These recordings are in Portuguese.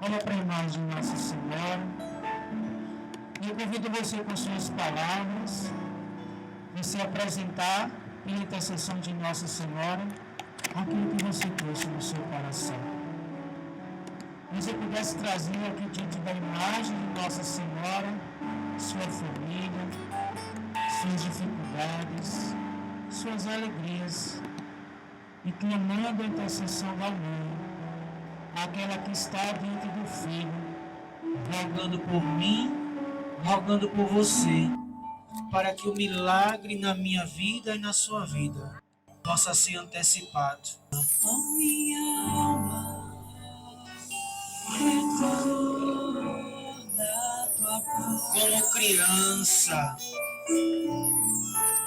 Olha para a imagem de Nossa Senhora. E eu convido você com suas palavras, você apresentar, pela intercessão de Nossa Senhora, aquilo que você trouxe no seu coração. Se você pudesse trazer aqui diante da imagem de Nossa Senhora, sua família, suas dificuldades, suas alegrias, e clamando a intercessão da mãe, aquela que está diante do Filho, rogando por mim, rogando por você, para que o milagre na minha vida e na sua vida possa ser antecipado. Oh, minha alma, retorna à tua paz.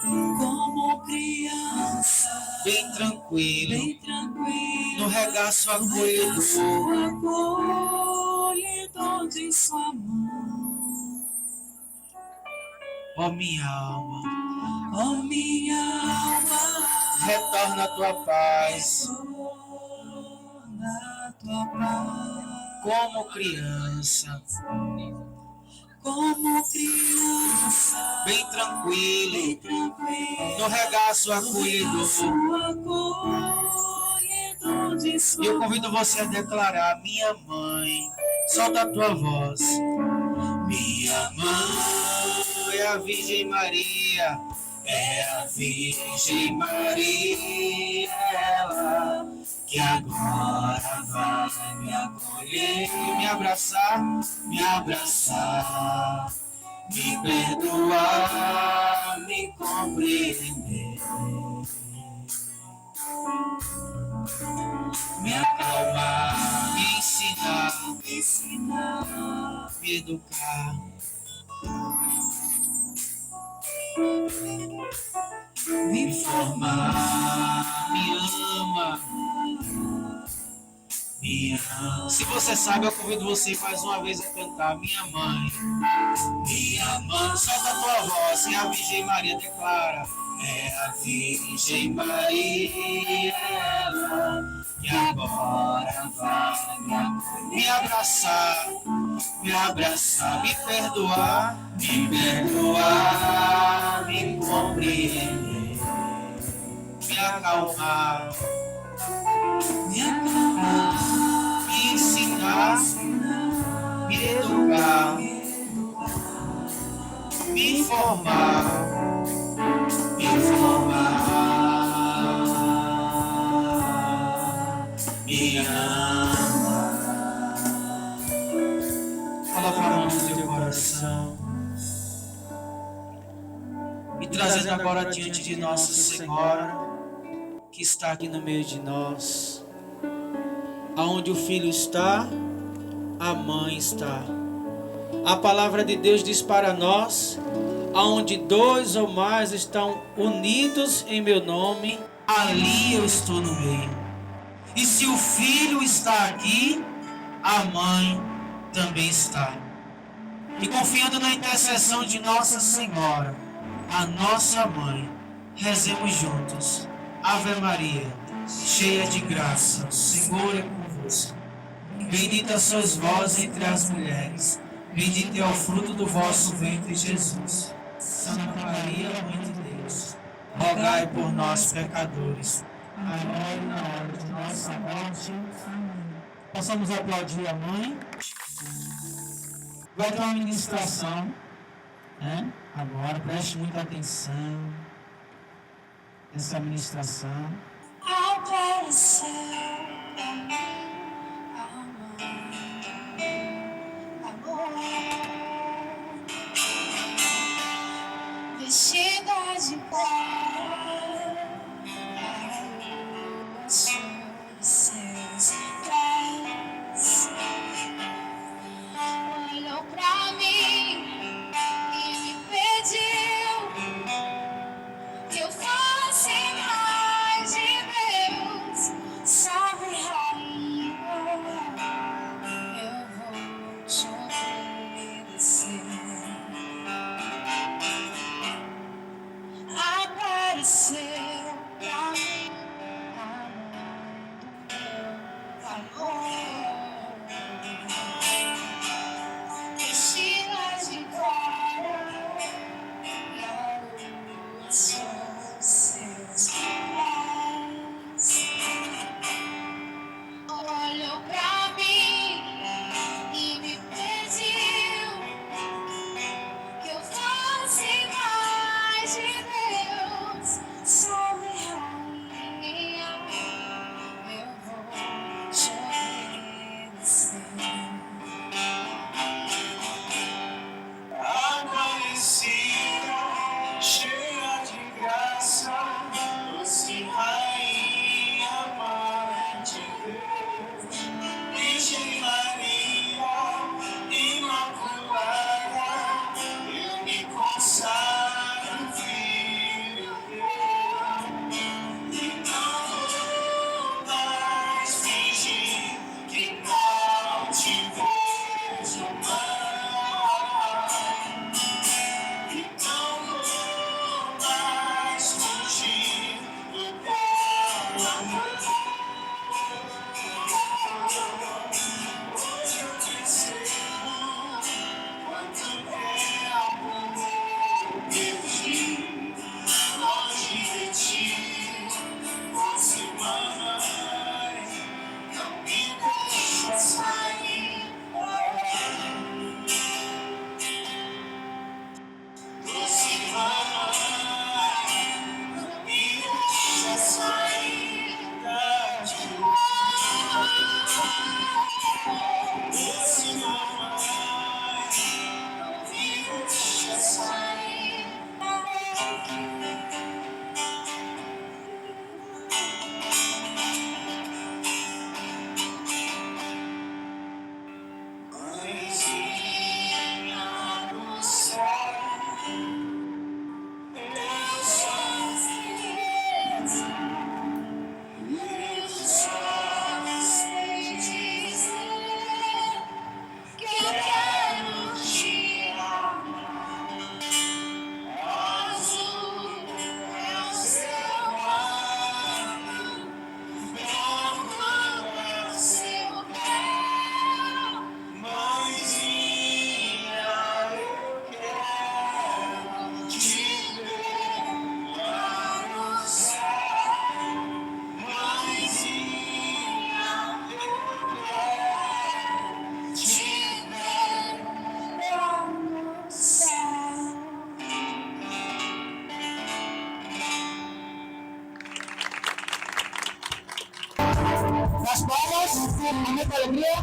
Como criança, bem tranquilo, no regaço acolhedor de sua mão. Ó minha alma, oh minha alma, retorna a tua paz, retorna à tua paz. como criança, bem tranquilo, no regaço acolhedor. E eu convido você a declarar: minha mãe, solta a tua voz. Minha mãe é a Virgem Maria, é a Virgem Maria, ela que agora vai me acolher, me abraçar, me perdoar, me compreender, me acalmar, me ensinar, me educar, me informar, me ama, me ama. Se você sabe, eu convido você mais uma vez a cantar: minha mãe, solta a tua voz, e a Virgem Maria declara: é a Virgem Maria, ela que agora vai me abraçar, me perdoar, me compreender, me acalmar, me ensinar, me educar, me informar, me ama. Fala para a mão do teu coração, e trazendo agora diante de Nossa Senhora, que está aqui no meio de nós. Aonde o filho está, a mãe está. A palavra de Deus diz para nós: aonde dois ou mais estão unidos em meu nome, ali eu estou no meio. E se o filho está aqui, a mãe também está. E confiando na intercessão de Nossa Senhora, a nossa mãe, rezemos juntos. Ave Maria, cheia de graça, o Senhor é convosco. Bendita sois vós entre as mulheres, bendito é o fruto do vosso ventre, Jesus. Santa Maria, Mãe de Deus, rogai por nós, pecadores, agora e na hora de nossa morte. Amém. Possamos aplaudir a mãe. Vai ter uma ministração, né? Agora, preste muita atenção nessa ministração. Apareceu amor, vestida de paz, seus pés, olhou pra mim e me pediu que eu fosse mais de Deus, salve rainha. Amém com alegria?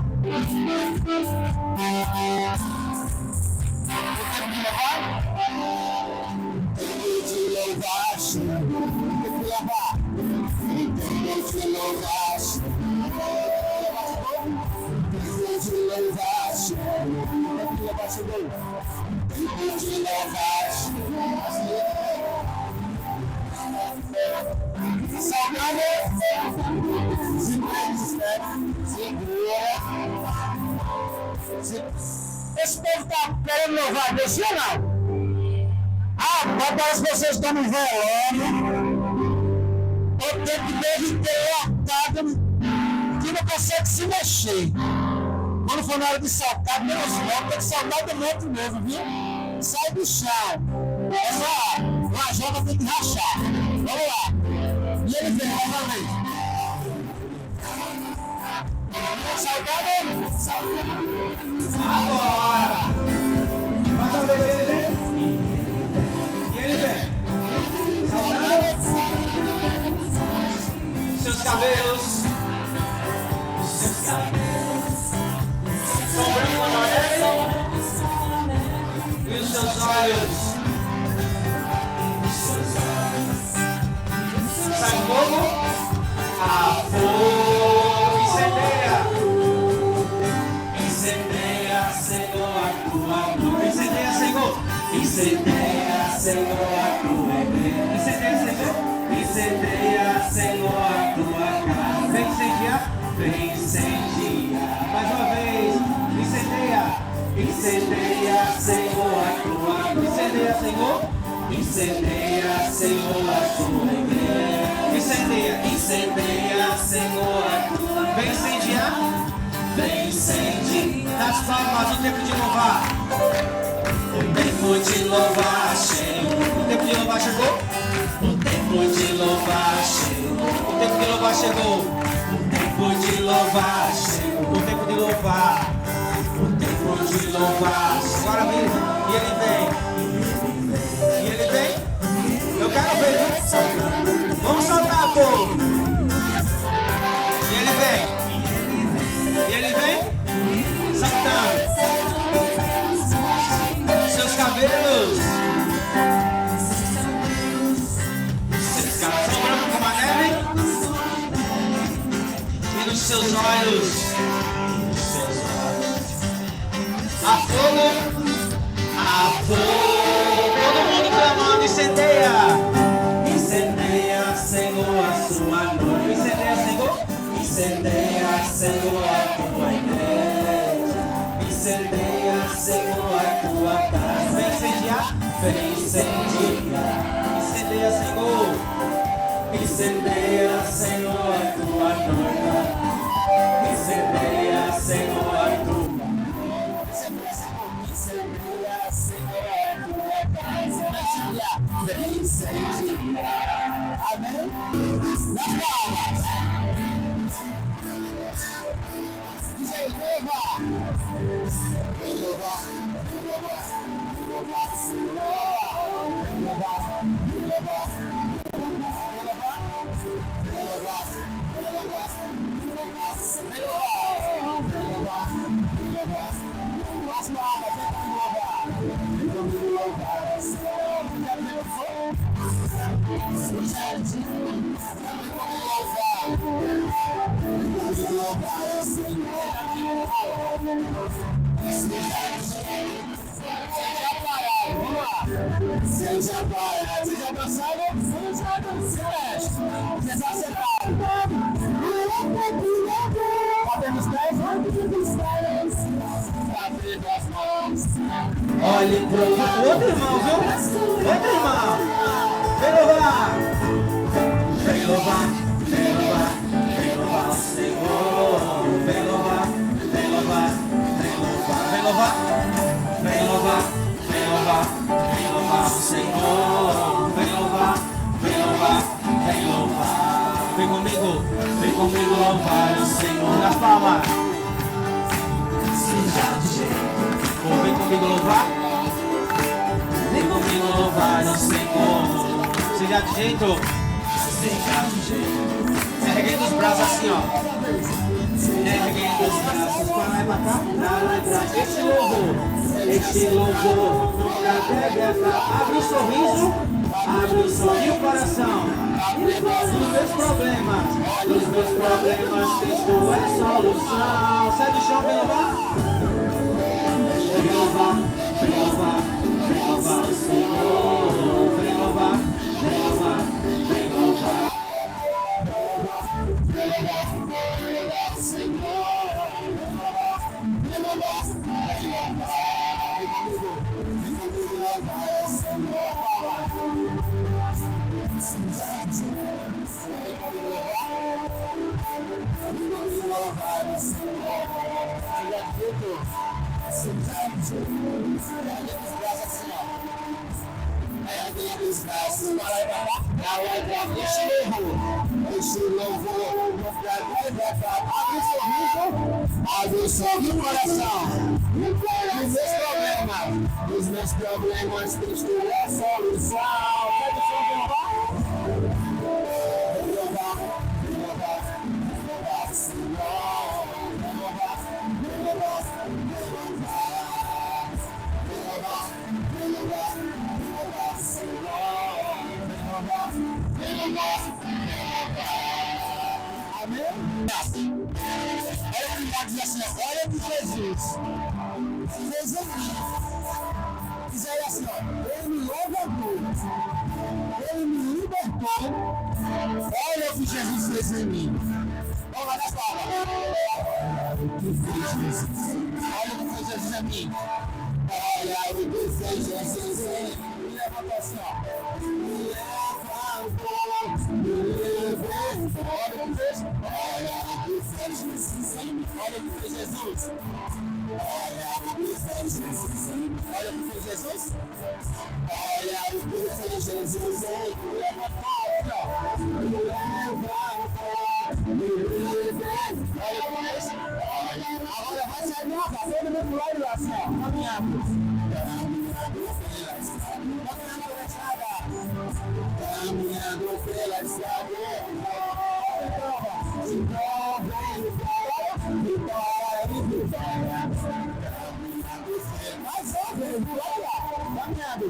Tenho de louvar, Senhor. Tenho de louvar, Senhor. Tenho de louvar, Senhor. Tenho de louvar, Senhor. Saudade, segura. Esse povo está querendo louvar Deus, sim ou não? Ah, mas parece que vocês estão me enrolando. O tempo deve ter lotado que não consegue se mexer. Quando for na hora de saltar, menos logo, tem que saltar do monte mesmo, viu? Sai do chão. Essa lajota tem que rachar. Vamos lá. E ele vem novamente. Saudade? Agora! Manda ver ele vem. E ele vem. Saudade? Seus cabelos. São branco amarelo. E os seus olhos. Sai fogo. A fogo incendeia. Incendeia, Senhor, a tua luz. Incendeia, Senhor. Incendeia, Senhor, a tua igreja. Incendeia, Senhor. Incendeia, Senhor, a tua casa. Vem incendiar. Vem incendiar. Mais uma vez. Incendeia. Incendeia, Senhor, a tua luz. Incendeia, Senhor. Incendeia, Senhor, a tua igreja. Incendeia, incendeia, Senhor, a tua. Vem incendiar. Vem incendiar. Das palmas, o tempo de louvar. O tempo de louvar chegou. O tempo de louvar chegou. O tempo de louvar chegou. O tempo de louvar chegou. O tempo de louvar chegou. O tempo de louvar. O tempo de louvar. Agora vem. E ele vem. E ele vem. Eu quero ver, viu? Vamos soltar, povo. E ele vem. E ele vem. Saltando. Seus cabelos. Seus cabelos são brancos como a neve. E nos seus olhos. A fogo. A fogo. Todo mundo clamando, incendeia. Incendeia, Senhor, a sua noite. Incendeia, Senhor. Incendeia, Senhor, a tua igreja. Incendeia, Senhor, a tua casa. Vem incendiar. Vem incendiar. Incendeia, Senhor. Incendeia, Senhor, a tua noiva. Incendeia, Senhor, a tua. Incendeia, Senhor, a tua casa. Vem incendiar. Amém? Nas palmas. Diz aí, louva. Louva. Louva. Seja para, seja abraçado, seja celeste, seja acertado. Batendo os pés, abrindo as mãos. Olhe pro outro irmão, viu? Outro irmão. Vem louvar. Vem louvar, vem louvar, vem louvar o Senhor. Vem louvar, vem louvar, vem louvar, vem louvar, vem louvar, vem louvar, vem louvar o Senhor. Vem louvar, vem louvar, vem louvar. Vem comigo louvar o Senhor. Nas palmas. Vem comigo louvar. Vem comigo louvar o Senhor. Seja de jeito. Seja de jeito. Erguendo os braços assim, ó. erguendo os braços para levantar, para lembrar este louvor, nunca deve acabar. Abre o sorriso, abre o sorriso o coração. Dos meus problemas, Cristo é solução. Sai do chão, vem louvar. Vem louvar, vem louvar, vem louvar o Senhor. Vem louvar, vem louvar, vem louvar. Abre o sorriso no coração. Dos meus problemas, Cristo é a solução. Pede o som, vem louvar. Vem louvar, vem louvar, vem louvar o Senhor. Vem louvar, vem louvar, vem louvar. Vem louvar, vem louvar, vem louvar o Senhor. Vem louvar, vem louvar, vem louvar. Amém? Olha que pode dizer assim, olha que Jesus fez em mim. Diz aí assim, ó, ele me levantou, ele me libertou. Olha o que Jesus fez em mim. Vamos lá nas palavras. Olha o que fez Jesus. Olha o que fez Jesus em mim. Olha o que fez Jesus em mim. Me levantou assim, ó. Me levantou, me levantou. Olha o que fez. Olha o que fez Jesus em mim. Olha o que fez Jesus. Olha o que fez Jesus. Olha o que fez Jesus. Olha o que fez Jesus. Me levantou, aqui, ó. Me levantou, me levantou. Olha o que fez. Agora vai sair minha casa. Todo mundo pro lado lá, assim, ó. Caminhando. Caminhando pela estrada. Se prova e vitória, vitória e vitória. Mais óbvio, vitória. Caminhando.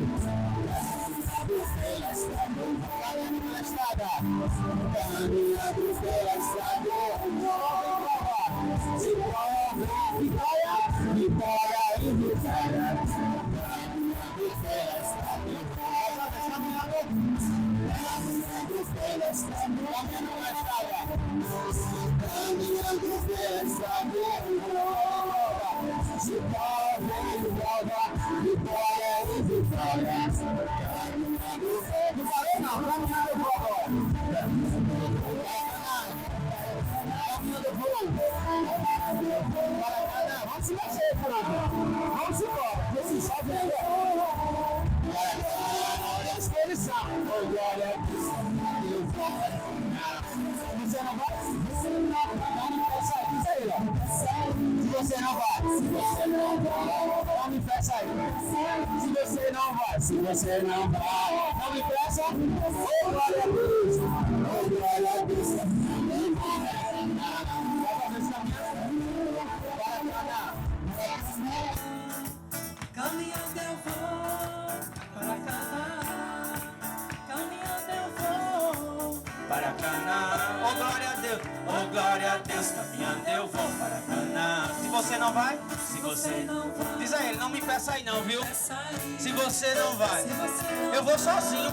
Caminhando pela estrada. Caminhando pela estrada. Caminhando pela estrada. Se prova e vitória, vitória e vitória. Caminhando pela estrada. Caminhando pela estrada. Caminhando pela estrada. Caminhando pela estrada, se prova e prova, vitória e vitória. Não falei não, caminhando eu vou agora. Caminhando eu vou. Vamos se mexer, povo. Vamos embora, esse só vem. Olha a disposição. Glória a Deus. Você não vai? Você não vai. Diz aí, ó. Se você não vai. Se você não vai. Não me peça aí. Se você não vai. Se você não vai. Não me peça. Oh, glória a Deus. Oh, glória a Deus. Caminhando eu vou para Canaã. Caminhando eu vou Para Canaã, oh glória a Deus, oh glória a Deus, caminhando eu vou para Canaã. Se você não vai, se você não vai. diz a ele, não me peça aí não, viu? Peça aí. Se você não vai, Se você não eu vou sozinho.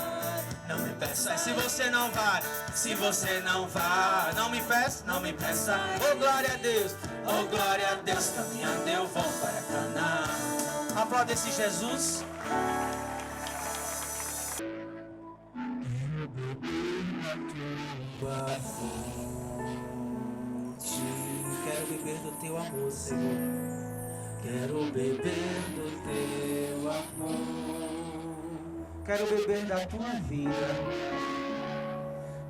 Não me peça aí, se você não vai, se você não vai, não me peça, não me peça. Oh glória a Deus, oh glória a Deus, caminhando eu vou para Canaã. Aplauda esse Jesus. Quero beber do teu amor, Senhor. Quero beber do teu amor. Quero beber da tua vida.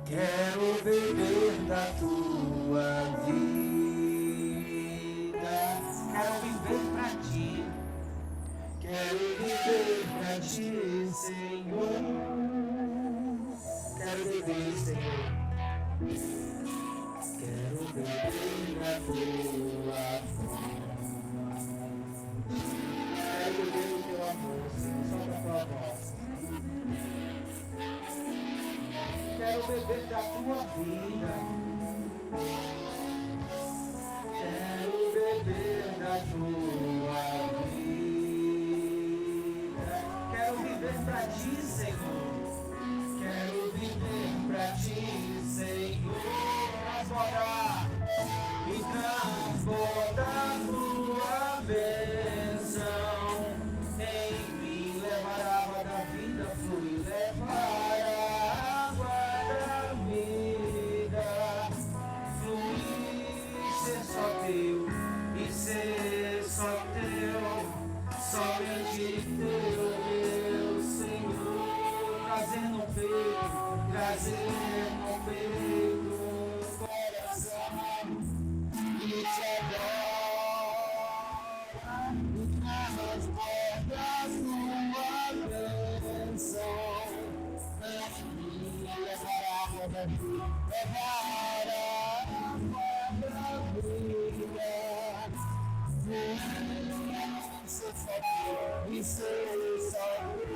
Quero beber da tua vida. Quero viver pra ti. Quero viver pra ti, Senhor. Quero beber, Senhor. Quero beber da tua fonte. Quero beber o teu amor, Senhor, só da tua voz. Quero beber da tua vida. Quero beber da tua vida. Quero viver pra ti, Senhor. Quero viver pra ti, Senhor. Transbordar e transbordar tua bênção em mim. Levar a água da vida, flui. Levar a água da vida, fluir, ser só teu e ser só teu, somente teu, meu Senhor. Trazer no peito, trazer no peito, coração, e te adora, e transborda a sua bênção. Levar a água da vida, levar a água da vida, ser só teu e ser só teu.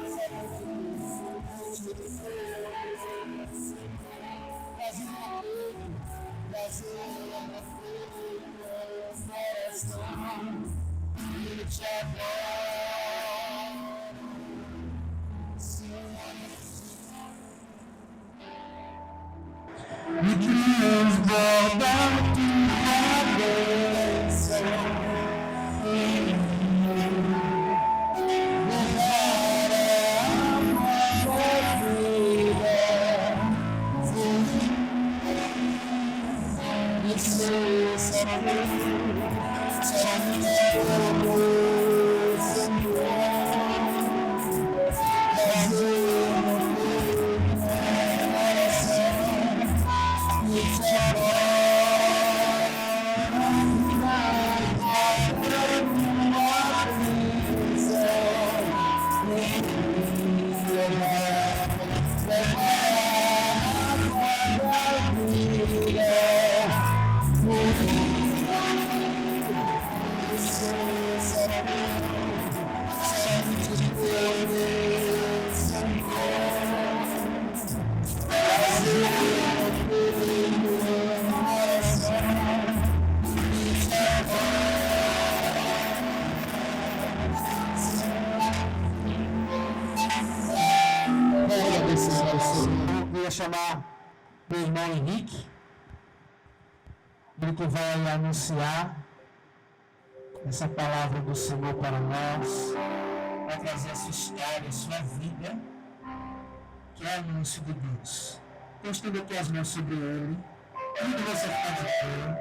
Eu vou chamar o irmão Henrique, ele que vai anunciar essa palavra do Senhor para nós, vai trazer a sua história, a sua vida, que é o anúncio de Deus. Eu estendo aqui as mãos sobre ele, tudo você pode ter,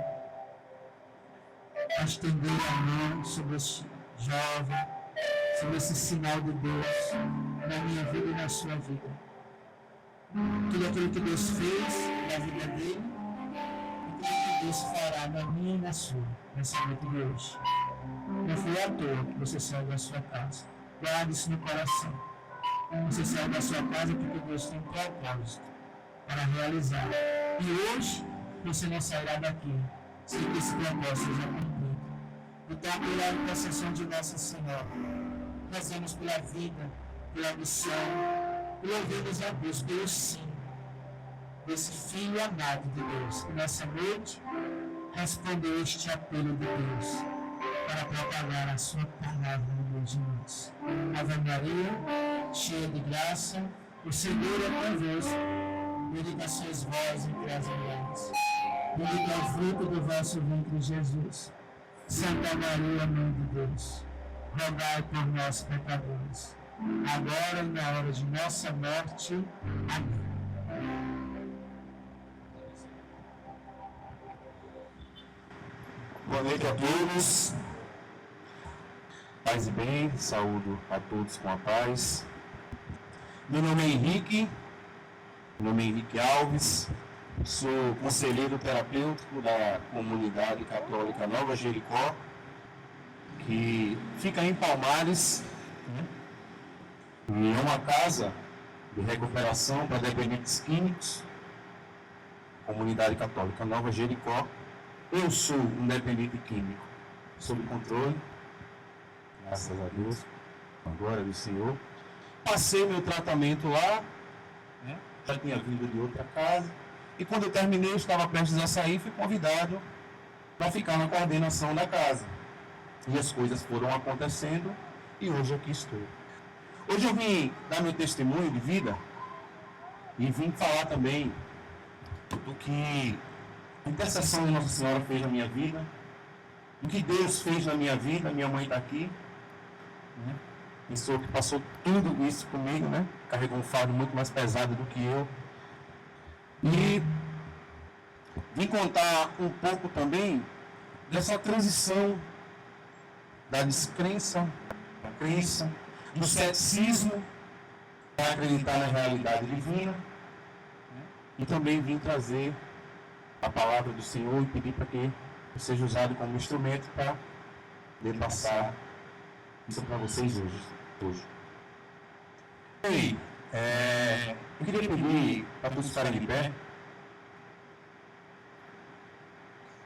a estender a mão sobre esse jovem, sobre esse sinal de Deus na minha vida e na sua vida. Tudo aquilo que Deus fez na vida dele e tudo que Deus fará na minha e na sua, nessa noite de hoje. Não foi à toa que você saiu da sua casa. Guarde isso no coração. Você saiu da sua casa porque Deus tem um propósito para realizar. E hoje você não sairá daqui sem que esse propósito seja cumprido. Então, pela intercessão de Nossa Senhora, rezamos pela vida, pela missão, e ouvimos a Deus pelo sim desse Filho amado de Deus, que nessa noite respondeu este apelo de Deus para propagar a sua palavra no meio de nós. Ave Maria, cheia de graça, o Senhor é convosco. Bendita sois vós entre as mulheres. Bendito é o fruto do vosso ventre, Jesus. Santa Maria, Mãe de Deus, rogai por nós, pecadores, agora e na hora de nossa morte. Amém. Boa noite a todos. Paz e bem, saúdo a todos com a paz. Meu nome é Henrique Alves, sou conselheiro terapêutico da Comunidade Católica Nova Jericó, que fica em Palmares, e é uma casa de recuperação para dependentes químicos, Comunidade Católica Nova Jericó, Eu sou um dependente químico, sob controle, graças a Deus, com a glória do Senhor. Passei meu tratamento lá, né? Já tinha vindo de outra casa, e quando eu terminei, eu estava prestes a sair, fui convidado para ficar na coordenação da casa. E as coisas foram acontecendo, e hoje aqui estou. Hoje eu vim dar meu testemunho de vida, e vim falar também do que a intercessão de Nossa Senhora fez na minha vida, do que Deus fez na minha vida. Minha mãe está aqui, né? Pessoa que passou tudo isso comigo, né? Carregou um fardo muito mais pesado do que eu. E vim contar um pouco também dessa transição da descrença, da crença, do ceticismo, para acreditar na realidade divina. E também vim trazer a palavra do Senhor e pedir para que eu seja usado como instrumento para poder passar isso para vocês hoje. E eu queria pedir para todos ficarem de pé.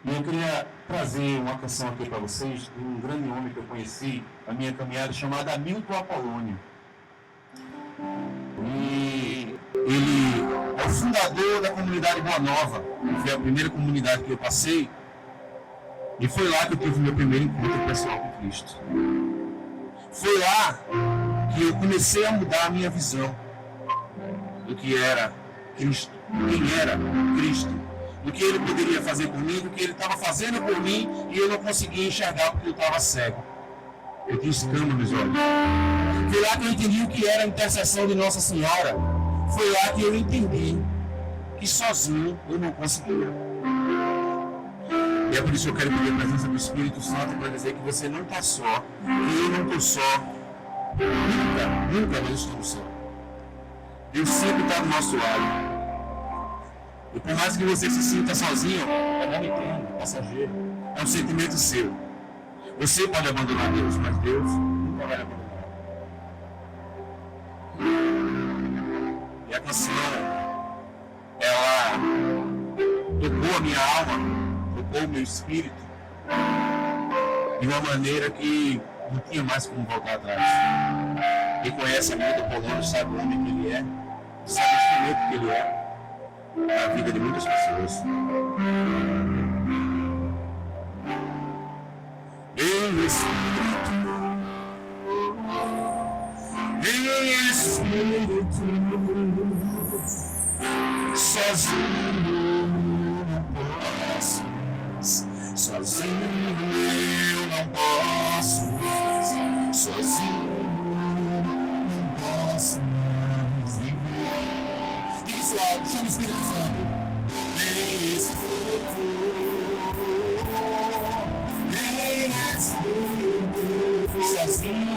E eu queria trazer uma canção aqui para vocês de um grande homem que eu conheci na minha caminhada, chamado Hamilton Apolônio. E ele é o fundador da comunidade Boa Nova, que foi a primeira comunidade que eu passei, e foi lá que eu tive o meu primeiro encontro pessoal com Cristo. Foi lá que eu comecei a mudar a minha visão do que era Cristo, quem era Cristo, do que Ele poderia fazer por mim, do que Ele estava fazendo por mim, e eu não conseguia enxergar porque eu estava cego. Eu tinha escama nos olhos. Foi lá que eu entendi o que era a intercessão de Nossa Senhora. Foi lá que eu entendi que sozinho eu não conseguia. E é por isso que eu quero pedir a presença do Espírito Santo para dizer que você não está só, que eu não estou só. Nunca nós estamos só. Deus sempre está do nosso lado. E por mais que você se sinta sozinho, é momentâneo, passageiro. É um sentimento seu. Você pode abandonar Deus, mas Deus nunca vai abandonar. E a canção, ela tocou a minha alma, tocou o meu espírito, de uma maneira que não tinha mais como voltar atrás. Quem conhece a Hamilton Apolônio sabe o homem que ele é, sabe o instrumento que ele é na vida de muitas pessoas. Vem Espírito, vem Espírito, sozinho não posso, sozinho eu não posso, sozinho não posso viver. Isso é, chama o Espírito Santo. Vem Espírito, vem Espírito, sozinho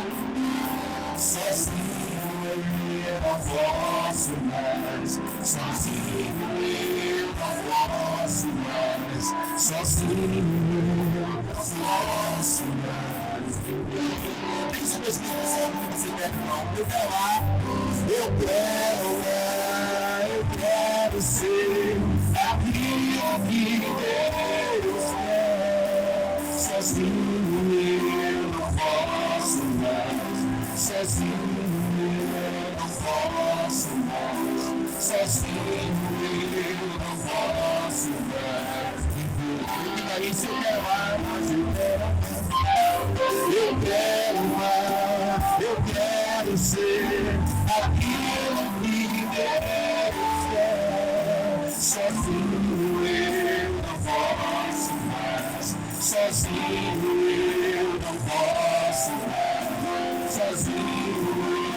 eu não posso mais, sozinho eu não posso mais, sozinho eu não posso mais viver. Tem que saber que você quer não me falar. Eu quero ser aquilo que Deus quer. Sozinho eu não posso mais, sozinho eu não posso mais, sozinho eu não posso mais viver. E daí se eu quero mais, eu quero mais, eu quero ser aquilo que Deus quer. Sozinho eu não posso mais, sozinho eu não posso mais, sozinho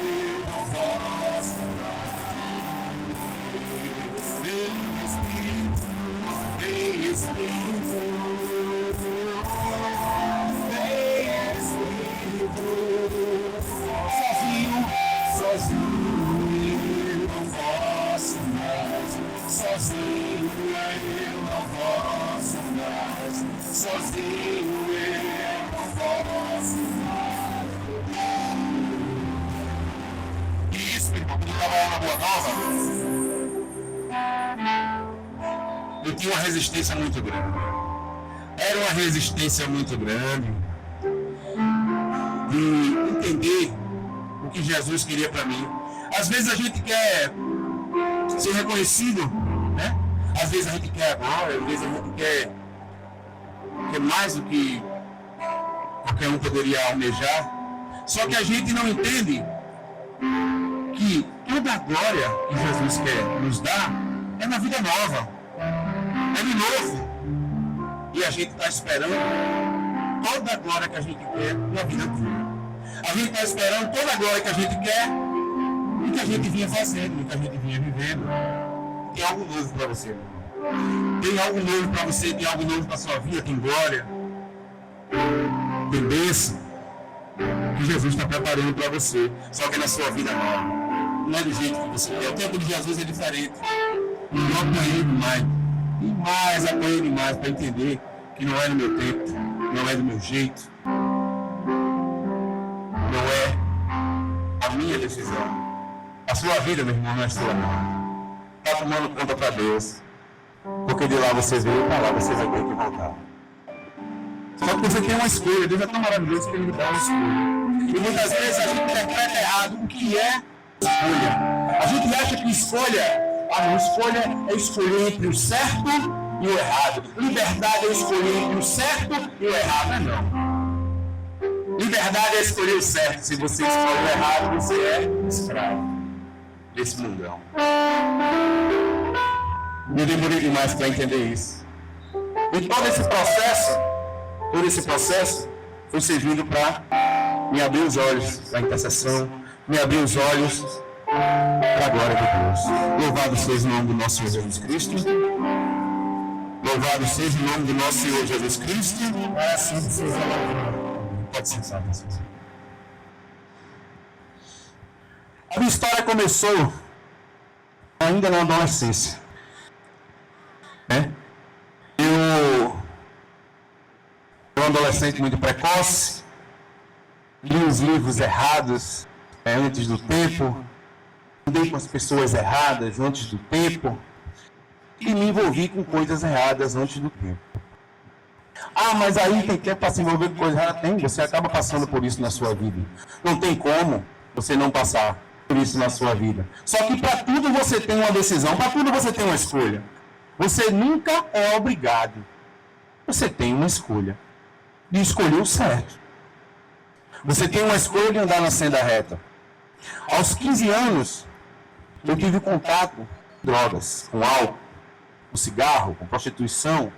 eu não posso mais. Vem Espírito, vem Espírito, vem Espírito, sozinho eu não posso mais, sozinho eu não posso mais, sozinho eu não posso mais. E isso, quando eu estava lá na Boa Nova, eu tinha uma resistência muito grande. era uma resistência muito grande de entender o que Jesus queria para mim. Às vezes a gente quer ser reconhecido, né? Às vezes a gente quer agora, às vezes a gente quer mais do que qualquer um poderia almejar. Só que a gente não entende que toda a glória que Jesus quer nos dar é na vida nova, é no novo. E a gente está esperando toda a glória que a gente quer na vida antiga. A gente está esperando toda a glória que a gente quer e que a gente vinha fazendo, e que a gente vinha vivendo. Tem algo novo para você, irmão. Tem algo novo para você, tem algo novo para sua vida, tem glória, tem bênção que Jesus está preparando para você, só que é na sua vida nova. Não é do jeito que você quer. O tempo de Jesus é diferente. E eu apanhei demais, apanhei demais para entender que não é no meu tempo, não é do meu jeito, não é a minha decisão. A sua vida, meu irmão, não é sua, não. Está tomando conta para Deus. Porque de lá vocês veio para lá, vocês vão ter que voltar. Só que você tem uma escolha. Deus é tão maravilhoso que Ele me dá uma escolha. E muitas vezes a gente interpreta errado o que é escolha. A gente acha que escolha é escolher entre o certo e o errado. Liberdade é escolher entre o certo e o errado. Não. Liberdade é escolher o certo. Se você escolhe o errado, você é escravo desse mundão. Eu demorei demais para entender isso. E todo esse processo foi servindo para me abrir os olhos para a intercessão, me abrir os olhos para a glória de Deus. Louvado seja o nome do nosso Senhor Jesus Cristo. Louvado seja o nome do nosso Senhor Jesus Cristo. Para assim seja louvado. Pode sentar, Jesus. A minha história começou ainda na adolescência. Eu era um adolescente muito precoce, li os livros errados antes do tempo, andei com as pessoas erradas antes do tempo e me envolvi com coisas erradas antes do tempo. Ah, mas aí tem tempo para se envolver com coisas erradas? Tem, você acaba passando por isso na sua vida. Não tem como você não passar por isso na sua vida. Só que para tudo você tem uma decisão, para tudo você tem uma escolha. Você nunca é obrigado. Você tem uma escolha de escolher o certo. Você tem uma escolha de andar na senda reta. Aos 15 anos, eu tive contato com drogas, com álcool, com cigarro, com prostituição.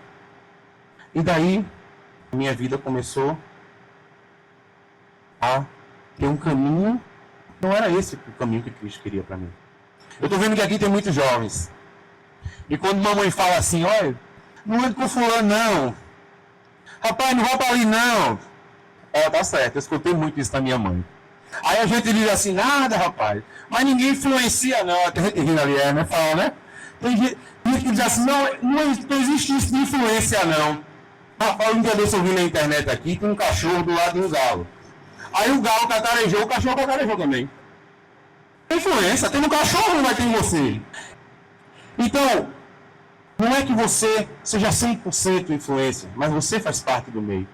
E daí, minha vida começou a ter um caminho. Não era esse o caminho que Cristo queria para mim. Eu estou vendo que aqui tem muitos jovens. E quando mamãe fala assim, olha, não anda com fulano não. Rapaz, não vai para ali não. Tá certo, eu escutei muito isso da minha mãe. Aí a gente diz assim, nada rapaz, mas ninguém influencia não. Tem gente rindo ali, né? Fala, né? Tem gente que diz assim, não existe isso de influência não. Rapaz, um dia desse eu vi na internet aqui, tem um cachorro do lado de um galo. Aí o galo cacarejou, o cachorro cacarejou também. Tem influência, tem no cachorro, não vai ter em você. Então, não é que você seja 100% influência, mas você faz parte do meio.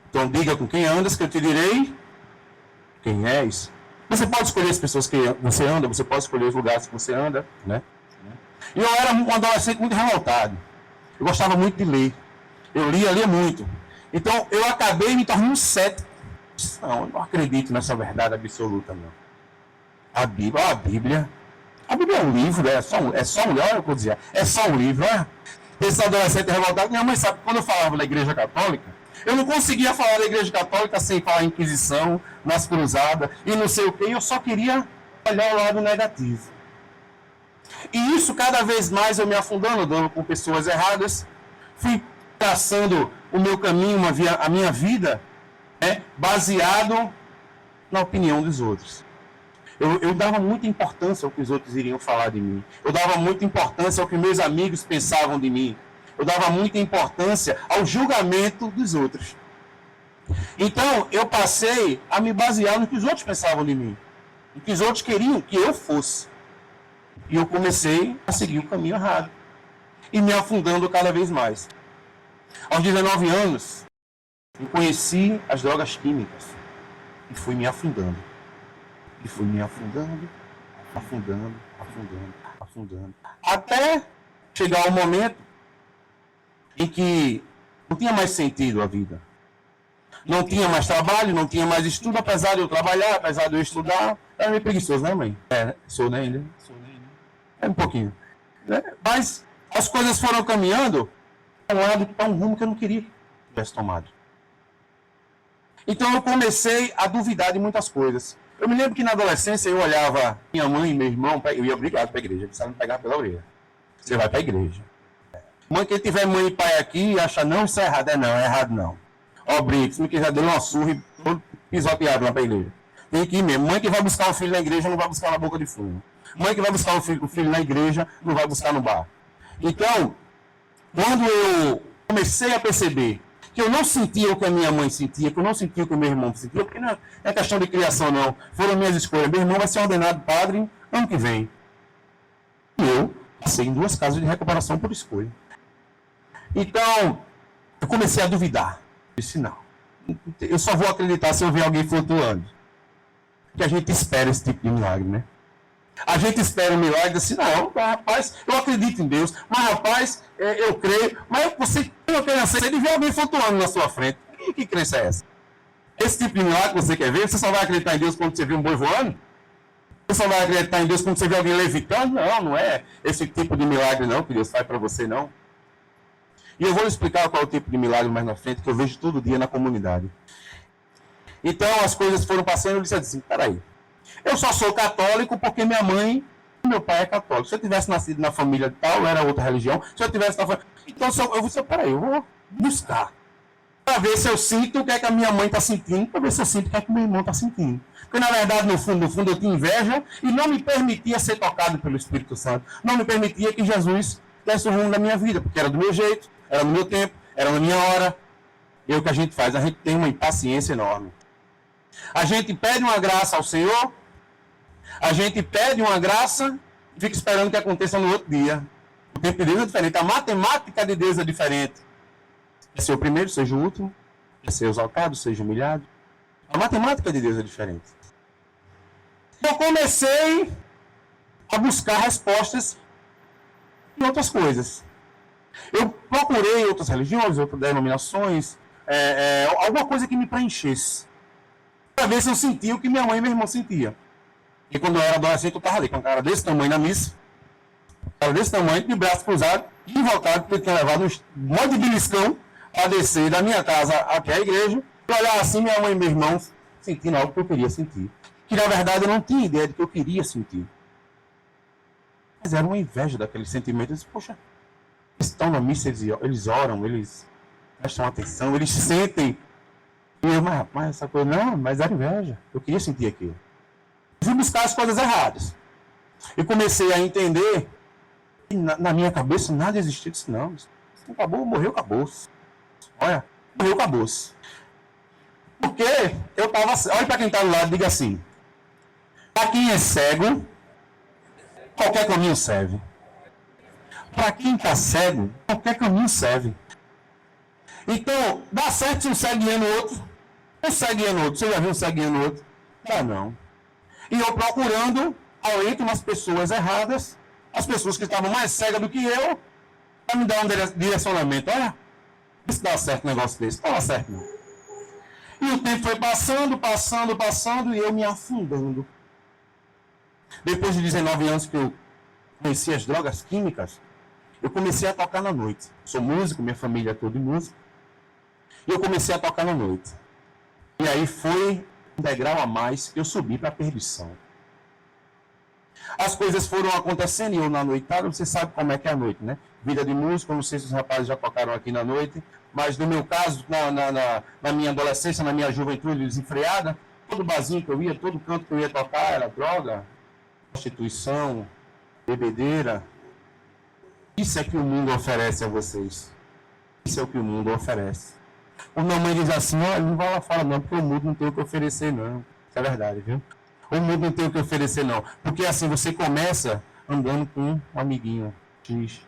Então diga com quem andas que eu te direi quem és. Você pode escolher as pessoas que você anda, você pode escolher os lugares que você anda, né? E eu era um adolescente muito revoltado. Eu gostava muito de ler. Eu lia muito. Então eu acabei me tornando um cético. Não, eu não acredito nessa verdade absoluta, não. A Bíblia é um livro, é só um livro, olha o que eu dizia, é só um livro, né? Esse adolescente revoltado, minha mãe sabe, quando eu falava da Igreja Católica, eu não conseguia falar da Igreja Católica sem falar em Inquisição, nas cruzadas e não sei o quê, eu só queria olhar o lado negativo. E isso, cada vez mais, eu me afundando, andando com pessoas erradas, fui traçando o meu caminho, a minha vida, baseado na opinião dos outros. Eu dava muita importância ao que os outros iriam falar de mim. Eu dava muita importância ao que meus amigos pensavam de mim. Eu dava muita importância ao julgamento dos outros. Então, eu passei a me basear no que os outros pensavam de mim. No que os outros queriam que eu fosse. E eu comecei a seguir o caminho errado. E me afundando cada vez mais. Aos 19 anos, eu conheci as drogas químicas e fui me afundando. E fui me afundando, afundando, afundando, afundando. Até chegar o momento em que não tinha mais sentido a vida. Não tinha mais trabalho, não tinha mais estudo, apesar de eu trabalhar, apesar de eu estudar. Era meio preguiçoso, né, mãe? Sou, né, ainda? É um pouquinho. Né? Mas as coisas foram caminhando para um lado, para um rumo que eu não queria que tivesse tomado. Então eu comecei a duvidar de muitas coisas. Eu me lembro que na adolescência eu olhava minha mãe e meu irmão, eu ia obrigado para a igreja, precisavam me pegar pela orelha. Você vai para a igreja. Mãe, quem tiver mãe e pai aqui e acha, não, isso é errado. É errado não. Ó, Brito, se me quiser dar uma surra e todo pisoteado lá para a igreja. Tem que ir mesmo. Mãe que vai buscar um filho na igreja não vai buscar na boca de fumo. Mãe que vai buscar um filho na igreja não vai buscar no bar. Então, quando eu comecei a perceber que eu não sentia o que a minha mãe sentia, que eu não sentia o que o meu irmão sentia, porque não é questão de criação não, foram minhas escolhas. Meu irmão vai ser ordenado padre ano que vem. E eu passei em 2 casas de recuperação por escolha. Então, eu comecei a duvidar. Disse, não, eu só vou acreditar se eu ver alguém flutuando. Porque a gente espera esse tipo de milagre, né? A gente espera um milagre assim, não, rapaz, eu acredito em Deus, mas rapaz, eu creio, mas você tem uma crença de ver alguém flutuando na sua frente. Que crença é essa? Esse tipo de milagre que você quer ver, você só vai acreditar em Deus quando você vê um boi voando? Você só vai acreditar em Deus quando você vê alguém levitando? Não, não é esse tipo de milagre não que Deus faz para você, não. E eu vou lhe explicar qual é o tipo de milagre mais na frente, que eu vejo todo dia na comunidade. Então as coisas foram passando e eu disse assim, peraí, eu só sou católico porque minha mãe e meu pai é católico. Se eu tivesse nascido na família tal, era outra religião. Se eu tivesse na família... Então eu vou dizer, peraí, eu vou buscar. Para ver se eu sinto o que é que a minha mãe está sentindo, para ver se eu sinto o que é que meu irmão está sentindo. Porque na verdade, no fundo, eu tinha inveja e não me permitia ser tocado pelo Espírito Santo. Não me permitia que Jesus desse o rumo da minha vida, porque era do meu jeito, era no meu tempo, era na minha hora. E é o que a gente faz, a gente tem uma impaciência enorme. A gente pede uma graça ao Senhor, a gente pede uma graça e fica esperando que aconteça no outro dia. O tempo de Deus é diferente, a matemática de Deus é diferente. Quer ser o primeiro, seja o último. Quer ser exaltado, seja humilhado. A matemática de Deus é diferente. Eu comecei a buscar respostas em outras coisas. Eu procurei outras religiões, outras denominações, alguma coisa que me preenchesse. Para ver se eu sentia o que minha mãe e meu irmão sentiam. E quando eu era adolescente, eu estava ali com um cara desse tamanho na missa, cara desse tamanho, de braço cruzado, invocado, porque eu tinha levado um monte de beliscão a descer da minha casa até a igreja, e olhar assim minha mãe e meu irmão sentindo algo que eu queria sentir. Que na verdade eu não tinha ideia de que eu queria sentir. Mas era uma inveja daquele sentimento. Eu disse, poxa, eles estão na missa, eles oram, eles prestam atenção, eles sentem. E eu, mas rapaz, essa coisa, não, mas era inveja. Eu queria sentir aquilo. Fui buscar as coisas erradas. E comecei a entender que na minha cabeça nada existia disso, não. Acabou, morreu, acabou. Olha, morreu, acabou. Porque eu estava. Olha para quem está do lado e diga assim: para quem é cego, qualquer caminho serve. Para quem está cego, qualquer caminho serve. Então, dá certo se um cego guiando o outro. Um cego guiando o outro. Você já viu um cego guiando o outro? Dá não. E eu procurando, além umas pessoas erradas, as pessoas que estavam mais cegas do que eu, para me dar um direcionamento. Olha, se dá certo um negócio desse. Não dá certo não. E o tempo foi passando, e eu me afundando. Depois de 19 anos que eu conheci as drogas químicas, eu comecei a tocar na noite. Sou músico, minha família é toda música. E eu comecei a tocar na noite. E aí foi um degrau a mais que eu subi para a perdição. As coisas foram acontecendo e eu na noitada, você sabe como é que é a noite, né? Vida de músico, não sei se os rapazes já tocaram aqui na noite, mas no meu caso, na minha adolescência, na minha juventude desenfreada, todo barzinho que eu ia, todo canto que eu ia tocar era droga, prostituição, bebedeira. Isso é que o mundo oferece a vocês. Isso é o que o mundo oferece. Quando minha mãe diz assim, olha, não vai lá fora não, porque o mundo não tem o que oferecer não. Isso é verdade, viu? O mundo não tem o que oferecer não. Porque assim, você começa andando com um amiguinho X.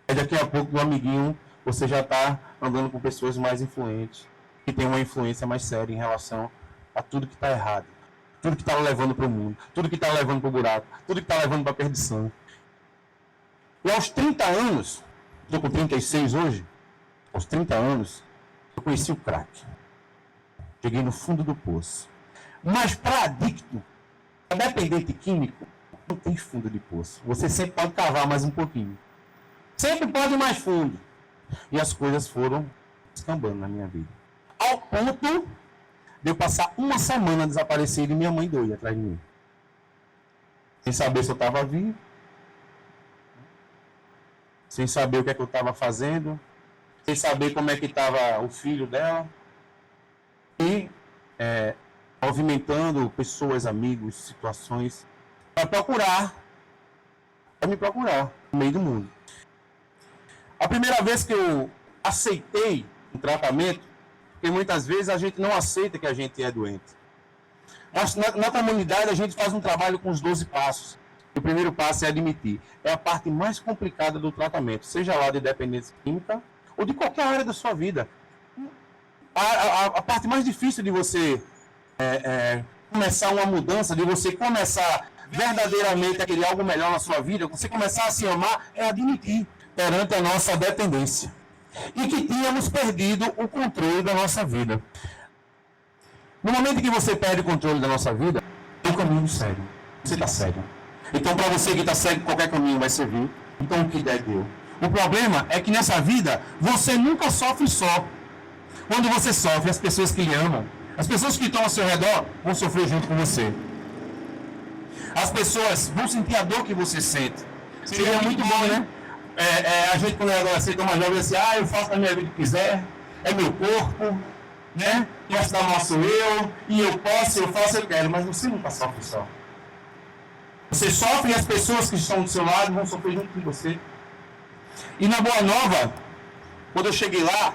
Aí daqui a pouco o amiguinho você já está andando com pessoas mais influentes, que têm uma influência mais séria em relação a tudo que está errado, tudo que está levando para o mundo, tudo que está levando para o buraco, tudo que está levando para a perdição. E aos 30 anos, estou com 36 hoje, aos 30 anos, eu conheci o crack. Cheguei no fundo do poço. Mas para adicto, para dependente químico, não tem fundo de poço. Você sempre pode cavar mais um pouquinho. Sempre pode ir mais fundo. E as coisas foram escambando na minha vida. Ao ponto de eu passar uma semana desaparecido e minha mãe doida atrás de mim. Sem saber se eu estava vivo. Sem saber o que é que eu estava fazendo. Sem saber como é que estava o filho dela. E movimentando pessoas, amigos, situações para me procurar no meio do mundo. A primeira vez que eu aceitei um tratamento, porque muitas vezes a gente não aceita que a gente é doente. Mas na comunidade a gente faz um trabalho com os 12 passos. O primeiro passo é admitir. É a parte mais complicada do tratamento, seja lá de dependência química ou de qualquer área da sua vida. A parte mais difícil de você começar uma mudança, de você começar verdadeiramente a querer algo melhor na sua vida, você começar a se amar, é admitir perante a nossa dependência. E que tínhamos perdido o controle da nossa vida. No momento que você perde o controle da nossa vida, é um caminho sério. Você está cego. Então, para você que está cego, qualquer caminho vai servir. Então, o que der, deu. O problema é que nessa vida, você nunca sofre só. Quando você sofre, as pessoas que lhe amam, as pessoas que estão ao seu redor, vão sofrer junto com você. As pessoas vão sentir a dor que você sente. Seria muito bom, né? A gente, quando é adolescente, é mais jovem, assim, eu faço a minha vida o que quiser, é meu corpo, né? Posso dar mal sou eu, e eu posso, eu faço, eu quero, mas você nunca sofre só. Você sofre e as pessoas que estão do seu lado vão sofrer junto com você. E na Boa Nova, quando eu cheguei lá,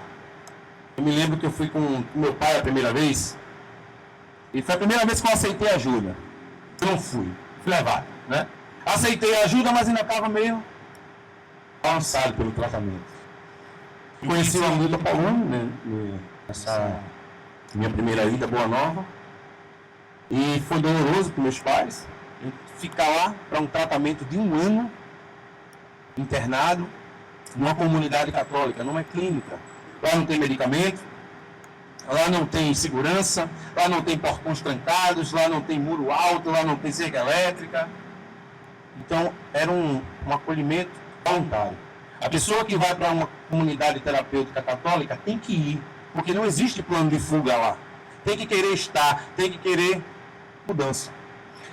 eu me lembro que eu fui com meu pai a primeira vez, e foi a primeira vez que eu aceitei ajuda. Eu não fui levado, né? Aceitei a ajuda, mas ainda estava meio avançado pelo tratamento. Conheci o Hamilton Paulino, né, nessa minha primeira ida Boa Nova, e foi doloroso para meus pais ficar lá para um tratamento de 1 ano, internado, numa comunidade católica, numa clínica. Lá não tem medicamento, lá não tem segurança, lá não tem portões trancados, lá não tem muro alto, lá não tem cerca elétrica. Então, era um acolhimento voluntário. A pessoa que vai para uma comunidade terapêutica católica tem que ir, porque não existe plano de fuga lá. Tem que querer estar, tem que querer mudança.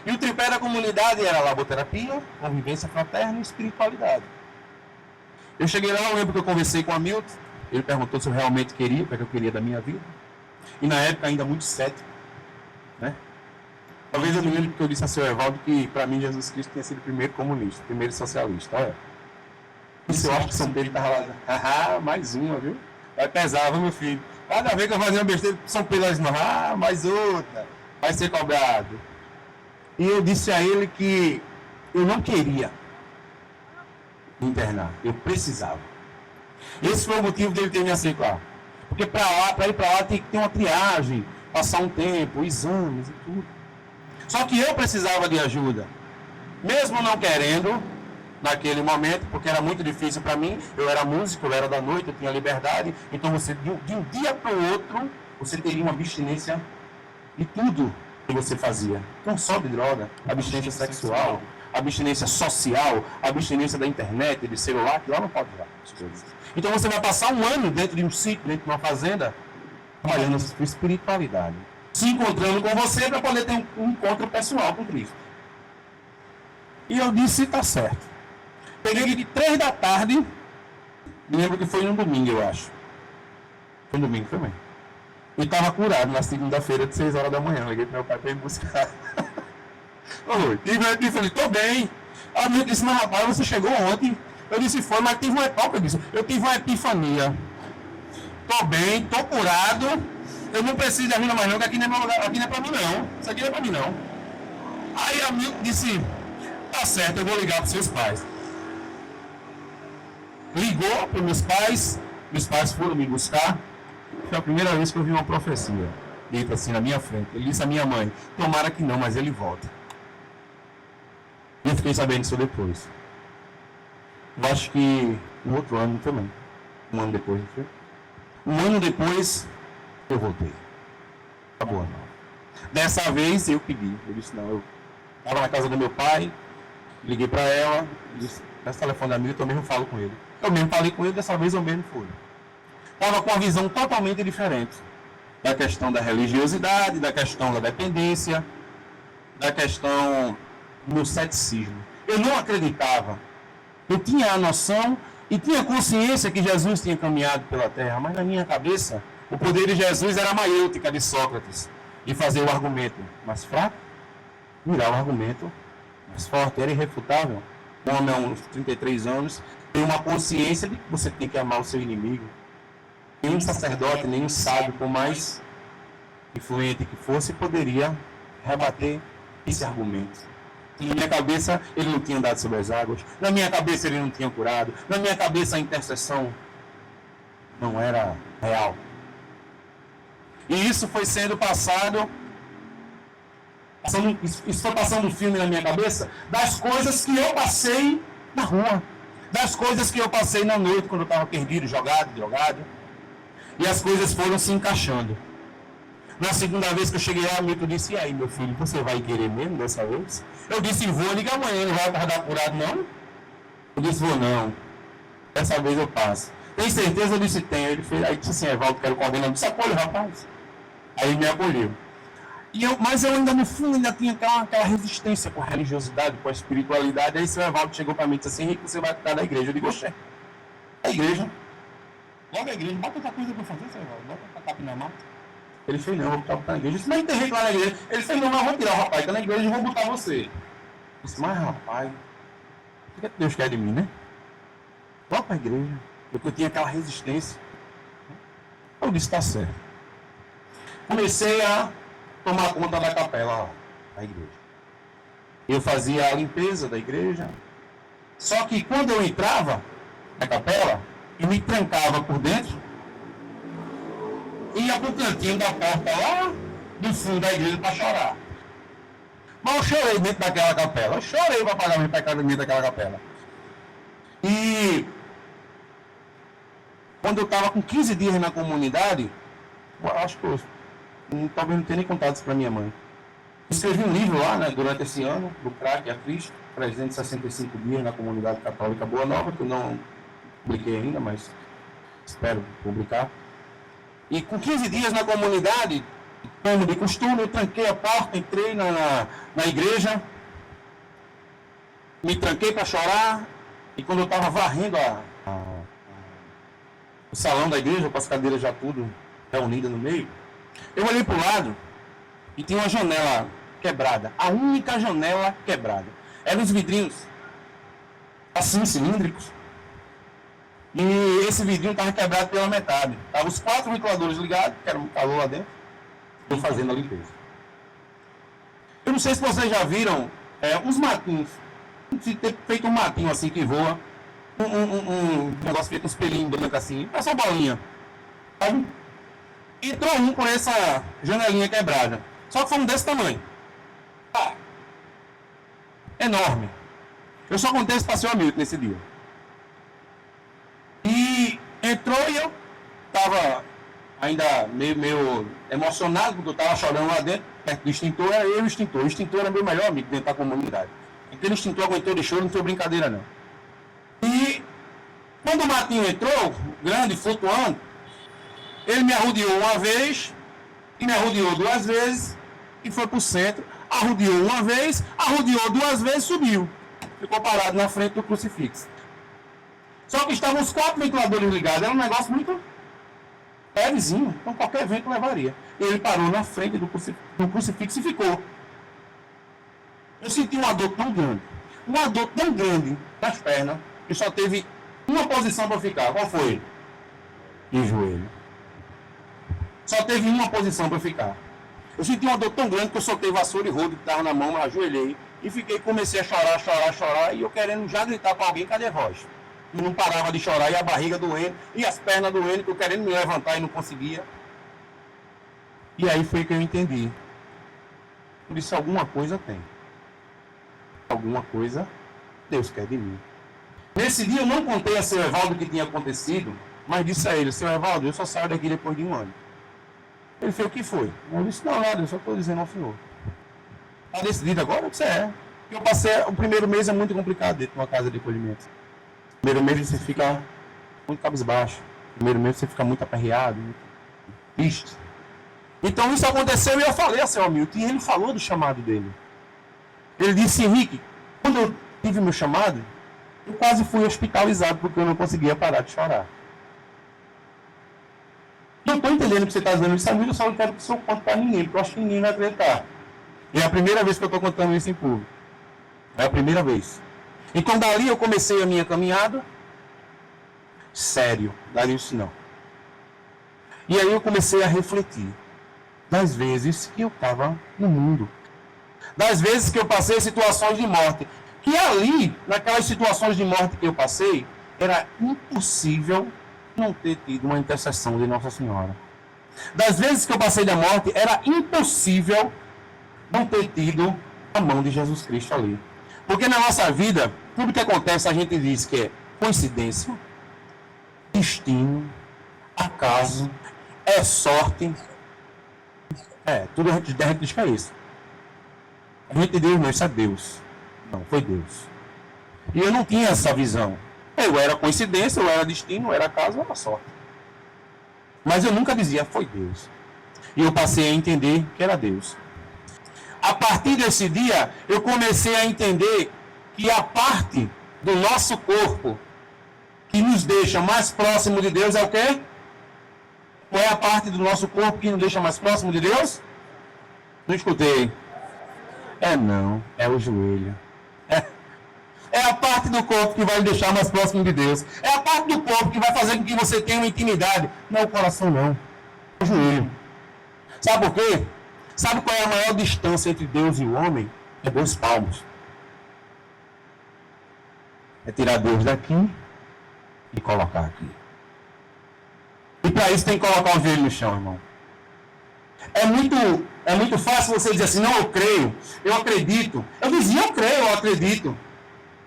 E o tripé da comunidade era laboterapia, convivência fraterna e espiritualidade. Eu cheguei lá, eu lembro que eu conversei com o Hamilton, ele perguntou se eu realmente queria, o que eu queria da minha vida. E na época ainda muito cético, né? Talvez eu me lembre que eu disse a seu Evaldo que para mim Jesus Cristo tinha sido o primeiro comunista, o primeiro socialista. Olha. Isso eu acho que São Pedro estava lá. Mais uma, viu? Vai pesar, viu, meu filho? Cada vez que eu fazia uma besteira, São Pedro dizendo, mais outra, vai ser cobrado. E eu disse a ele que eu não queria internar, eu precisava. Esse foi o motivo dele ter me aceito lá. Porque para ir para lá tem que ter uma triagem, passar um tempo, exames e tudo. Só que eu precisava de ajuda. Mesmo não querendo, naquele momento, porque era muito difícil para mim, eu era músico, eu era da noite, eu tinha liberdade, então você, de um dia para o outro, você teria uma abstinência de tudo que você fazia. Não só de droga, abstinência sexual, abstinência social, abstinência da internet, de celular, que lá não pode usar as coisas. Então você vai passar 1 ano dentro de um sítio, dentro de uma fazenda, trabalhando a sua espiritualidade, se encontrando com você para poder ter um encontro pessoal com Cristo. E eu disse, tá certo. Peguei de 3 da tarde, me lembro que foi num domingo, eu acho. Foi um domingo também. E estava curado na segunda-feira de 6 horas da manhã. Liguei pro meu pai para ir buscar. E falei, tô bem. A minha disse, mas rapaz, você chegou ontem. Eu disse, foi, mas tive uma epifania. Eu tive uma epifania. Tô bem, tô curado. Eu não preciso de ajuda mais não, que aqui não é meu lugar, aqui não é pra mim não. Isso aqui não é pra mim não. Aí a minha disse, tá certo, eu vou ligar pros seus pais. Ligou para meus pais, Meus pais foram me buscar. Foi a primeira vez que eu vi uma profecia dita assim na minha frente. Ele disse à minha mãe: tomara que não, mas ele volta. E eu fiquei sabendo disso depois. Eu acho que no outro ano também. Um ano depois, não foi? Um ano depois, eu voltei. Acabou, não. Dessa vez eu pedi. Eu disse: não, eu estava na casa do meu pai, liguei para ela, disse: nesse telefone da amiga, eu mesmo falo com ele. Eu mesmo falei com ele, dessa vez eu mesmo fui. Estava com uma visão totalmente diferente da questão da religiosidade, da questão da dependência, da questão do ceticismo. Eu não acreditava. Eu tinha a noção e tinha consciência que Jesus tinha caminhado pela terra, mas na minha cabeça, o poder de Jesus era a maiêutica de Sócrates, de fazer o argumento mais fraco, virar o argumento mais forte, era irrefutável. Um homem aos 33 anos tem uma consciência de que você tem que amar o seu inimigo. Nenhum sacerdote, nenhum sábio, por mais influente que fosse, poderia rebater esse argumento. Na minha cabeça, ele não tinha andado sobre as águas. Na minha cabeça, ele não tinha curado. Na minha cabeça, a intercessão não era real. E isso foi sendo passado, isso foi passando um filme na minha cabeça das coisas que eu passei na rua, das coisas que eu passei na noite quando eu estava perdido, jogado, drogado. E as coisas foram se encaixando. Na segunda vez que eu cheguei lá, o Milton disse: e aí, meu filho, você vai querer mesmo dessa vez? Eu disse: vou, liga amanhã, não vai acordar curado, não? Eu disse: vou não. Dessa vez eu passo. Tem certeza? Eu disse: tenho. Ele fez, aí disse assim: Evaldo, quero coordenar. Eu disse: acolhe, rapaz. Aí ele me acolheu. Mas eu ainda, no fundo, ainda tinha aquela resistência com a religiosidade, com a espiritualidade. Aí o seu Evaldo chegou para mim e disse assim: Henrique, você vai cuidar da igreja. Eu digo: oxê, a igreja? Logo a igreja, bota outra coisa para fazer, seu Evaldo, bota pra capinar na mata. Ele fez: não, eu vou botar na igreja. Eu disse: mas tem gente lá na igreja. Ele fez: não, mas eu vou tirar o rapaz, tá na igreja e vou botar você. Eu disse: mas rapaz, o que Deus quer de mim, né? Vou para a igreja. Porque eu tinha aquela resistência. Eu disse: tá certo. Comecei a tomar conta da capela da igreja. Eu fazia a limpeza da igreja. Só que quando eu entrava na capela e me trancava por dentro, ia pro cantinho da porta lá do fundo da igreja para chorar. Mas eu chorei dentro daquela capela. Eu chorei para pagar meu pecado dentro daquela capela. E quando eu estava com 15 dias na comunidade, eu acho que eu talvez não tenha nem contado isso para minha mãe. Escrevi um livro lá, né, durante esse ano, do Crack a Cristo, 365 dias na comunidade católica Boa Nova, que eu não publiquei ainda, mas espero publicar. E com 15 dias na comunidade, como de costume, eu tranquei a porta, entrei na igreja, me tranquei para chorar, e quando eu estava varrendo o salão da igreja, com as cadeiras já tudo reunidas no meio, eu olhei para o lado e tinha uma janela quebrada, a única janela quebrada. Eram os vidrinhos, assim, cilíndricos. E esse vidrinho estava quebrado pela metade. Estavam os 4 ventiladores ligados, que era um calor lá dentro, eu fazendo a limpeza. Eu não sei se vocês já viram uns matinhos, ter feito um matinho assim que voa, um negócio feito com uns pelinhos brancos assim, essa bolinha. Sabe? Entrou um com essa janelinha quebrada. Só que foi um desse tamanho. Enorme. Eu só contei isso para o seu amigo nesse dia. E entrou e eu estava ainda meio emocionado, porque eu estava chorando lá dentro, perto do extintor, era eu e o extintor. O extintor era meu melhor amigo dentro da comunidade. Aquele extintor aguentou de choro, não foi brincadeira não. E quando o matinho entrou, grande, flutuando, ele me arrodeou uma vez, e me arrodeou 2 vezes, e foi para o centro, arrodeou uma vez, arrodeou 2 vezes, subiu. Ficou parado na frente do crucifixo. Só que estavam os 4 ventiladores ligados, era um negócio muito levezinho, então qualquer vento levaria. E ele parou na frente do crucifixo e ficou. Eu senti uma dor tão grande nas pernas, que só teve uma posição para ficar. Qual foi? De joelho. Só teve uma posição para ficar. Eu senti uma dor tão grande que eu soltei vassoura e rodo que estava na mão, ajoelhei e comecei a chorar, e eu querendo já gritar para alguém: cadê a voz? E não parava de chorar, e a barriga doendo, e as pernas doendo, que eu querendo me levantar e não conseguia. E aí foi que eu entendi. Por isso alguma coisa tem. Alguma coisa Deus quer de mim. Nesse dia eu não contei a seu Evaldo o que tinha acontecido, mas disse a ele, seu Evaldo, eu só saio daqui depois de um ano. Ele fez, o que foi? Eu disse, não, nada, eu só estou dizendo ao senhor. Está decidido agora? Eu disse, é. Eu passei, o primeiro mês é muito complicado dentro de uma casa de acolhimento. No primeiro mês você fica muito cabisbaixo. No primeiro mês você fica muito aperreado, muito triste. Então isso aconteceu e eu falei a seu Hamilton, e ele falou do chamado dele. Ele disse, Henrique, quando eu tive meu chamado, eu quase fui hospitalizado porque eu não conseguia parar de chorar. Não estou entendendo o que você está dizendo isso, amigo, eu só não quero que o senhor conte para ninguém, porque eu acho que ninguém vai acreditar. E é a primeira vez que eu estou contando isso em público. É a primeira vez. Então dali eu comecei a minha caminhada. Sério, dali isso não. E aí eu comecei a refletir das vezes que eu estava no mundo. Das vezes que eu passei situações de morte. Que ali, naquelas situações de morte que eu passei, era impossível não ter tido uma intercessão de Nossa Senhora. Das vezes que eu passei da morte, era impossível não ter tido a mão de Jesus Cristo ali. Porque na nossa vida, tudo que acontece a gente diz que é coincidência, destino, acaso, é sorte. Tudo a gente diz que é isso. A gente diz, não, isso é Deus. Não, foi Deus. E eu não tinha essa visão. Eu era coincidência, eu era destino, eu era acaso, eu era sorte. Mas eu nunca dizia, foi Deus. E eu passei a entender que era Deus. A partir desse dia, eu comecei a entender que a parte do nosso corpo que nos deixa mais próximo de Deus é o quê? Qual é a parte do nosso corpo que nos deixa mais próximo de Deus? Não escutei. Não, é o joelho. É a parte do corpo que vai lhe deixar mais próximo de Deus. É a parte do corpo que vai fazer com que você tenha uma intimidade. Não é o coração, não. É o joelho. Sabe por quê? Sabe qual é a maior distância entre Deus e o homem? É 2 palmos. É tirar Deus daqui e colocar aqui. E para isso tem que colocar o joelho no chão, irmão. É muito fácil você dizer assim, não, eu creio, eu acredito. Eu dizia, eu creio, eu acredito.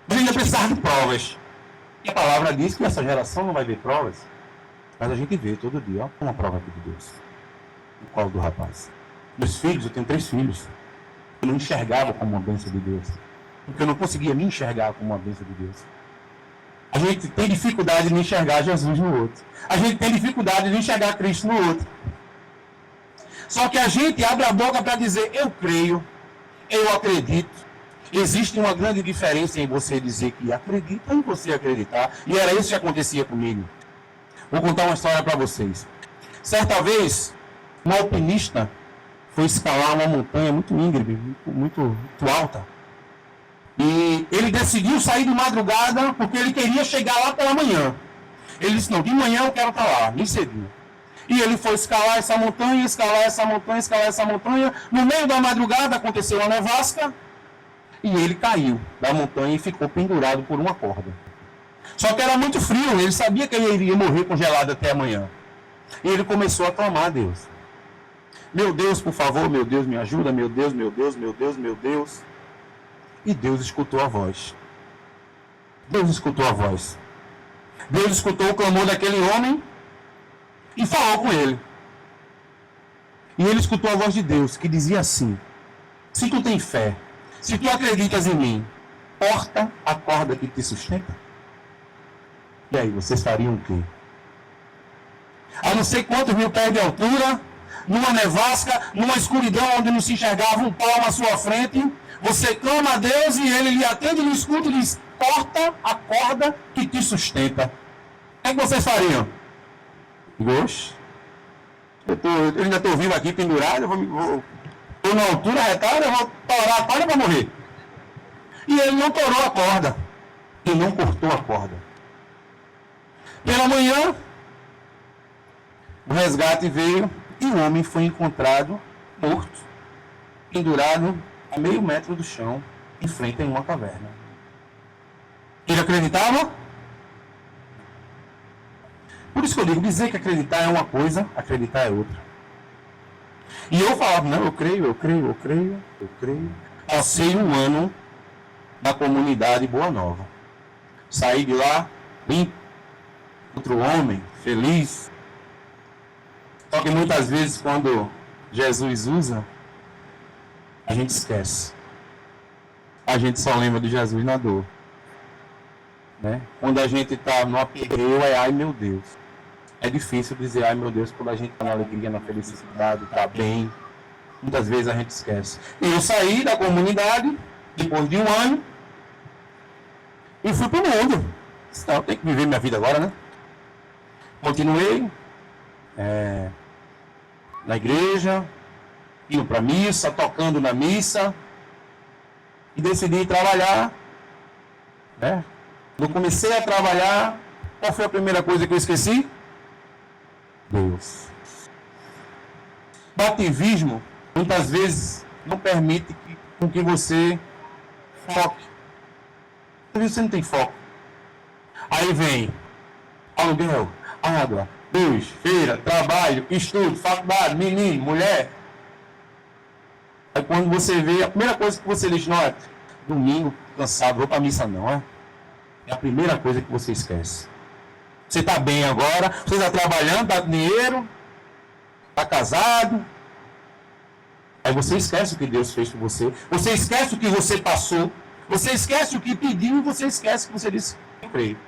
Mas ainda precisava de provas. E a palavra diz que essa geração não vai ver provas. Mas a gente vê todo dia, ó, uma prova aqui de Deus. No colo do rapaz. Meus filhos, eu tenho 3 filhos. Eu não enxergava como uma bênção de Deus. Porque eu não conseguia me enxergar como uma bênção de Deus. A gente tem dificuldade de enxergar Jesus no outro. A gente tem dificuldade de enxergar Cristo no outro. Só que a gente abre a boca para dizer, eu creio, eu acredito. Existe uma grande diferença em você dizer que acredita e você acreditar. E era isso que acontecia comigo. Vou contar uma história para vocês. Certa vez, um alpinista foi escalar uma montanha muito íngreme, muito alta. E ele decidiu sair de madrugada porque ele queria chegar lá pela manhã. Ele disse, não, de manhã eu quero estar lá, bem cedinho. E ele foi escalar essa montanha, escalar essa montanha, escalar essa montanha. No meio da madrugada aconteceu uma nevasca e ele caiu da montanha e ficou pendurado por uma corda. Só que era muito frio, ele sabia que ele iria morrer congelado até amanhã. E ele começou a clamar a Deus. Meu Deus, por favor, meu Deus, me ajuda, meu Deus, meu Deus, meu Deus, meu Deus. E Deus escutou a voz. Deus escutou a voz. Deus escutou o clamor daquele homem e falou com ele. E ele escutou a voz de Deus, que dizia assim, se tu tens fé, se tu acreditas em mim, corta a corda que te sustenta. E aí, vocês fariam o quê? A não sei quantos mil pés de altura, numa nevasca, numa escuridão onde não se enxergava um palmo à sua frente, você clama a Deus e ele lhe atende, lhe escuta e diz, corta a corda que te sustenta. O que é que vocês fariam? Oxe, eu ainda estou vivo aqui pendurado, estou na altura retada, eu vou torar a corda para morrer. E ele não torou a corda, e não cortou a corda. Pela manhã, o resgate veio e o homem foi encontrado morto, pendurado a meio metro do chão, em frente a uma caverna. Ele acreditava? isso que eu digo, dizer que acreditar é uma coisa, acreditar é outra. E eu falava, não, eu creio. Passei um ano na comunidade Boa Nova. Saí de lá, limpo, outro homem, feliz. Só que muitas vezes quando Jesus usa, a gente esquece. A gente só lembra de Jesus na dor. Né? Quando a gente está no aperreio, é ai meu Deus. É difícil dizer ai meu Deus quando a gente está na alegria, na felicidade, está bem. Muitas vezes a gente esquece. E eu saí da comunidade, depois de um ano, e fui para o mundo. Então, eu tenho que viver minha vida agora, né? Continuei na igreja, indo para a missa, tocando na missa, e decidi trabalhar, né? Quando comecei a trabalhar, qual foi a primeira coisa que eu esqueci? Deus. O ativismo, muitas vezes, não permite com que você foque. Às vezes você não tem foco. Aí vem aluguel, água, luz, feira, trabalho, estudo, faculdade, menino, mulher. Aí quando você vê, a primeira coisa que você diz, não é domingo, cansado, vou para a missa não, é? É a primeira coisa que você esquece. Você está bem agora, você está trabalhando, dá dinheiro, está casado. Aí você esquece o que Deus fez por você. Você esquece o que você passou. Você esquece o que pediu e você esquece o que você disse, eu creio.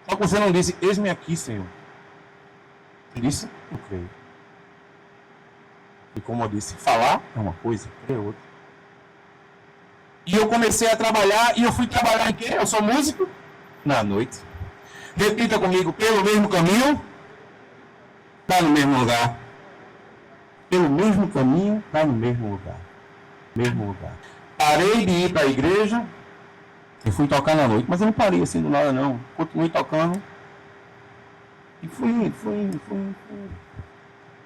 Só que você não disse, eis-me aqui, Senhor. Você disse, eu creio. E como eu disse, falar é uma coisa, crer é outra. E eu comecei a trabalhar, e eu fui trabalhar em quê? Eu sou músico? Na noite. Repita comigo, pelo mesmo caminho, está no mesmo lugar. Pelo mesmo caminho, está no mesmo lugar. Mesmo lugar. Parei de ir para a igreja e fui tocar na noite. Mas eu não parei assim do nada, não. Continuei tocando. E fui.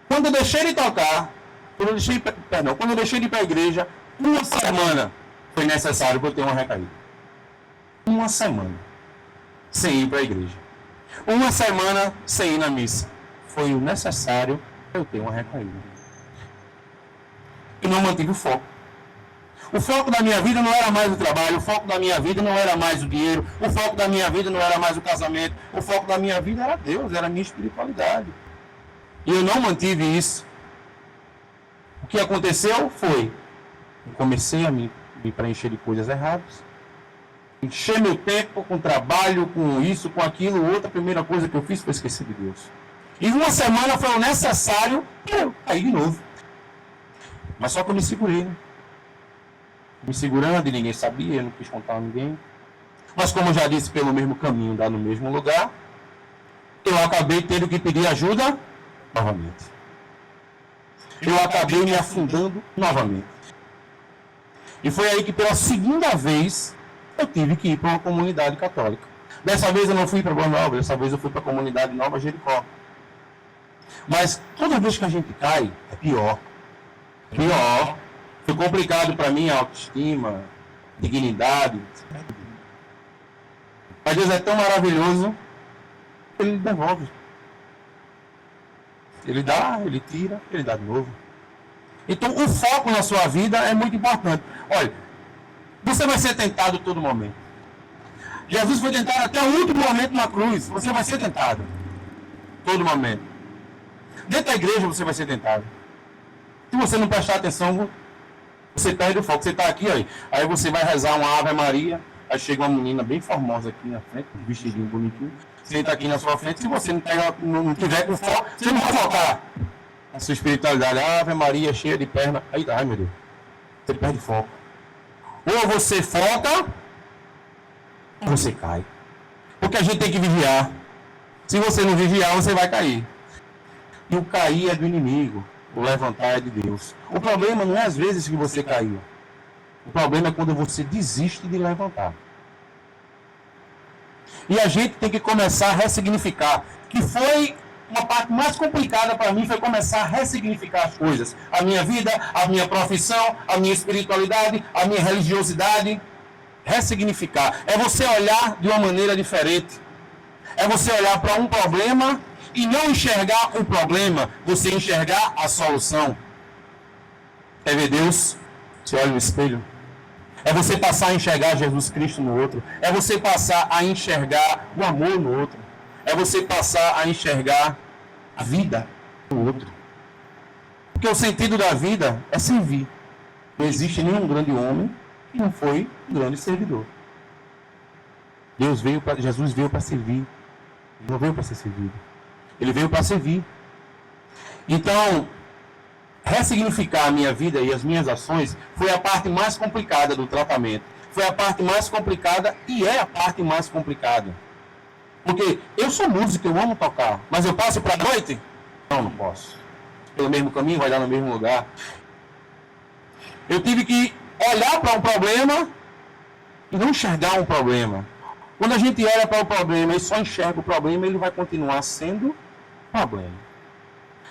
Quando eu deixei de tocar, quando eu deixei de ir para a igreja, uma semana foi necessário para eu ter uma recaída. Uma semana sem ir para a igreja. Uma semana sem ir na missa. Foi o necessário para eu ter uma recaída. E não mantive o foco. O foco da minha vida não era mais o trabalho, o foco da minha vida não era mais o dinheiro, o foco da minha vida não era mais o casamento, o foco da minha vida era Deus, era a minha espiritualidade. E eu não mantive isso. O que aconteceu foi, eu comecei a me preencher de coisas erradas, encher meu tempo com trabalho, com isso, com aquilo, outra primeira coisa que eu fiz foi esquecer de Deus. E uma semana foi o necessário para eu cair de novo. Mas só que eu me segurei, né? Me segurando e ninguém sabia, eu não quis contar a ninguém. Mas como eu já disse, pelo mesmo caminho, dá no mesmo lugar, eu acabei tendo que pedir ajuda novamente. Eu acabei me afundando novamente. E foi aí que pela segunda vez eu tive que ir para uma comunidade católica. Dessa vez eu não fui para Boa Nova, dessa vez eu fui para a comunidade Nova Jericó. Mas toda vez que a gente cai, é pior. Pior. Foi complicado para mim a autoestima, dignidade. Mas Deus é tão maravilhoso, Ele devolve. Ele dá, Ele tira, Ele dá de novo. Então o foco na sua vida é muito importante. Olha, você vai ser tentado todo momento. Jesus foi tentado até o último momento na cruz. Você vai ser tentado. Todo momento. Dentro da igreja você vai ser tentado. Se você não prestar atenção, você perde o foco. Você está aqui, aí você vai rezar uma Ave Maria, aí chega uma menina bem formosa aqui na frente, um vestidinho bonitinho, senta aqui na sua frente, se você não tiver com foco, você não vai focar na sua espiritualidade. Ave Maria cheia de perna, aí, ai meu Deus, você perde foco. Ou você foca, ou você cai. Porque a gente tem que vigiar. Se você não vigiar, você vai cair. E o cair é do inimigo. O levantar é de Deus. O problema não é às vezes que você caiu. O problema é quando você desiste de levantar. E a gente tem que começar a ressignificar. Que foi uma parte mais complicada para mim, foi começar a ressignificar as coisas. A minha vida, a minha profissão, a minha espiritualidade, a minha religiosidade. Ressignificar. É você olhar de uma maneira diferente. É você olhar para um problema e não enxergar o problema, você enxergar a solução. É ver Deus, você olha no espelho. É você passar a enxergar Jesus Cristo no outro. É você passar a enxergar o amor no outro. É você passar a enxergar a vida no outro. Porque o sentido da vida é servir. Não existe nenhum grande homem que não foi um grande servidor. Jesus veio para servir. Ele não veio para ser servido. Ele veio para servir. Então, ressignificar a minha vida e as minhas ações foi a parte mais complicada do tratamento. Foi a parte mais complicada e é a parte mais complicada. Porque eu sou músico, eu amo tocar, mas eu passo para a noite? Não posso. Pelo mesmo caminho, vai dar no mesmo lugar. Eu tive que olhar para um problema e não enxergar um problema. Quando a gente olha para o problema e só enxerga o problema, ele vai continuar sendo problema.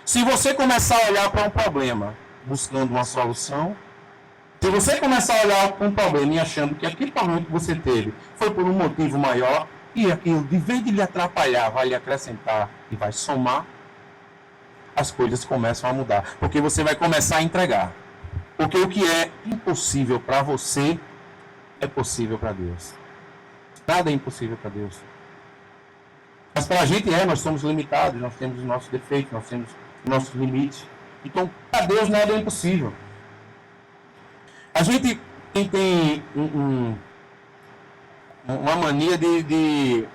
Se você começar a olhar para um problema buscando uma solução, se você começar a olhar para um problema e achando que aquele problema que você teve foi por um motivo maior, e aquilo, de vez de lhe atrapalhar, vai lhe acrescentar e vai somar, as coisas começam a mudar. Porque você vai começar a entregar. Porque o que é impossível para você é possível para Deus. Nada é impossível para Deus. Mas para a gente nós somos limitados, nós temos os nossos defeitos, nós temos os nossos limites. Então, para Deus nada é impossível. A gente tem uma mania de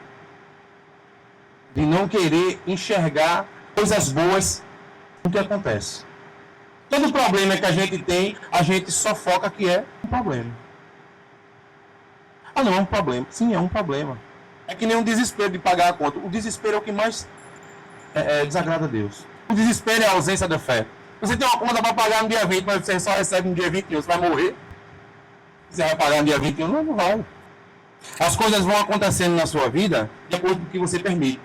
não querer enxergar coisas boas no que acontece. Todo problema que a gente tem, a gente só foca que é um problema. Ah, não, é um problema. Sim, é um problema. É que nem um desespero de pagar a conta. O desespero é o que mais desagrada a Deus. O desespero é a ausência da fé. Você tem uma conta para pagar no dia 20, mas você só recebe no dia 21. Você vai morrer? Você vai pagar no dia 21? Não, não vai. As coisas vão acontecendo na sua vida de acordo com o que você permite.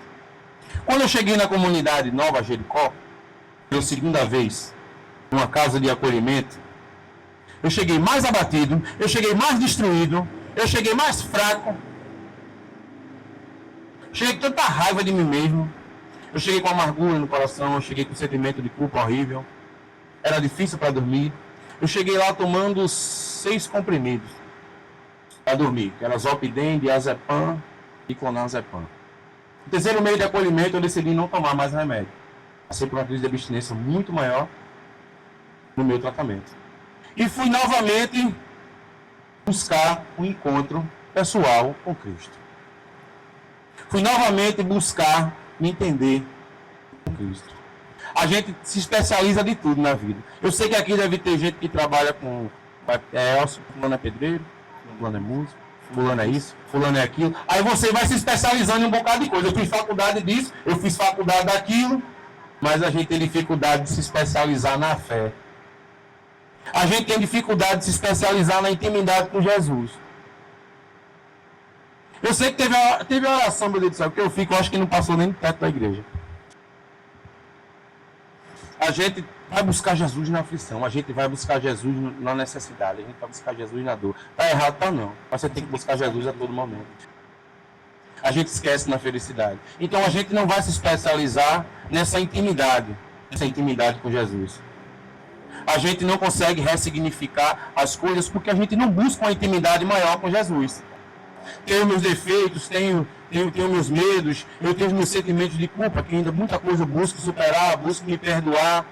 Quando eu cheguei na comunidade Nova Jericó, pela segunda vez, numa casa de acolhimento, eu cheguei mais abatido, eu cheguei mais destruído, eu cheguei mais fraco, cheguei com tanta raiva de mim mesmo, eu cheguei com amargura no coração, eu cheguei com sentimento de culpa horrível, era difícil para dormir. Eu cheguei lá tomando 6 comprimidos para dormir, que era Zolpidem, Diazepam e Clonazepam. No terceiro mês de acolhimento, eu decidi não tomar mais remédio. Passei por uma crise de abstinência muito maior no meu tratamento. E fui novamente buscar um encontro pessoal com Cristo. Fui novamente buscar me entender com Cristo. A gente se especializa de tudo na vida. Eu sei que aqui deve ter gente que trabalha com fulano é pedreiro, fulano é músico, fulano é isso, fulano é aquilo. Aí você vai se especializando em um bocado de coisa. Eu fiz faculdade disso, eu fiz faculdade daquilo, mas a gente tem dificuldade de se especializar na fé. A gente tem dificuldade de se especializar na intimidade com Jesus. Eu sei que teve a oração, meu Deus do céu, que eu acho que não passou nem no teto da igreja. A gente vai buscar Jesus na aflição, a gente vai buscar Jesus na necessidade, a gente vai buscar Jesus na dor. Está errado, tá não. Mas você tem que buscar Jesus a todo momento. A gente esquece na felicidade. Então a gente não vai se especializar nessa intimidade com Jesus. A gente não consegue ressignificar as coisas porque a gente não busca uma intimidade maior com Jesus. Tenho meus defeitos, tenho meus medos, eu tenho meus sentimentos de culpa, que ainda muita coisa eu busco superar, busco me perdoar.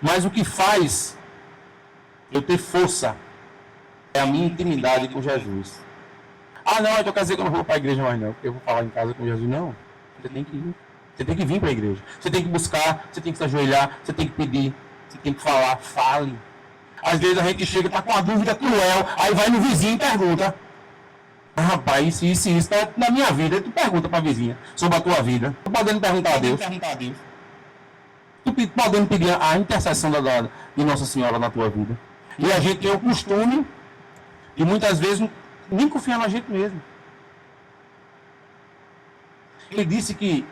Mas o que faz eu ter força é a minha intimidade com Jesus. Ah, não, então quer dizer que eu não vou para a igreja mais não, porque eu vou falar em casa com Jesus. Não, você tem que ir. Você tem que vir para a igreja. Você tem que buscar, você tem que se ajoelhar, você tem que pedir, você tem que falar, fale. Às vezes a gente chega e está com uma dúvida cruel, aí vai no vizinho e pergunta. Ah, rapaz, isso tá na minha vida. Tu pergunta para a vizinha sobre a tua vida. Tu podendo perguntar a Deus. Tu podendo pedir a intercessão de Nossa Senhora na tua vida. E a gente tem o costume de muitas vezes nem confiar na gente mesmo. Ele disse que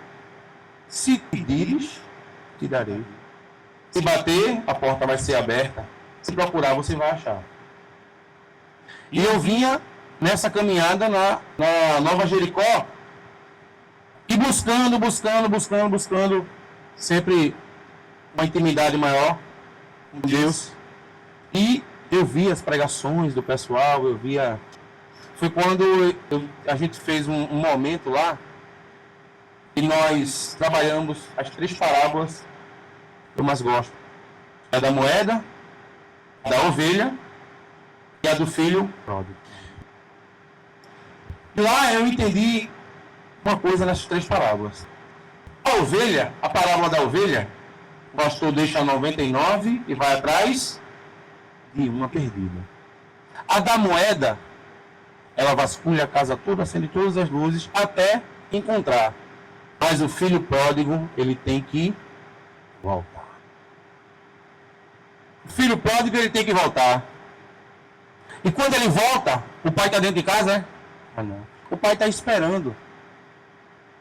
se pedires, te darei. Se bater, a porta vai ser aberta. Se procurar, você vai achar. E eu vinha nessa caminhada na Nova Jericó, E buscando, sempre uma intimidade maior com Deus. E eu vi as pregações do pessoal, Foi quando a gente fez um momento lá e nós trabalhamos as 3 parábolas que eu mais gosto. A da moeda, a da ovelha e a do filho pródigo. E lá eu entendi uma coisa nessas 3 parábolas. A ovelha, a parábola da ovelha, o pastor deixa 99 e vai atrás de uma perdida. A da moeda, ela vasculha a casa toda, acende todas as luzes até encontrar. Mas o filho pródigo, ele tem que voltar. O filho pródigo, ele tem que voltar. E quando ele volta, o pai está dentro de casa, é? Ah, não. O pai está esperando.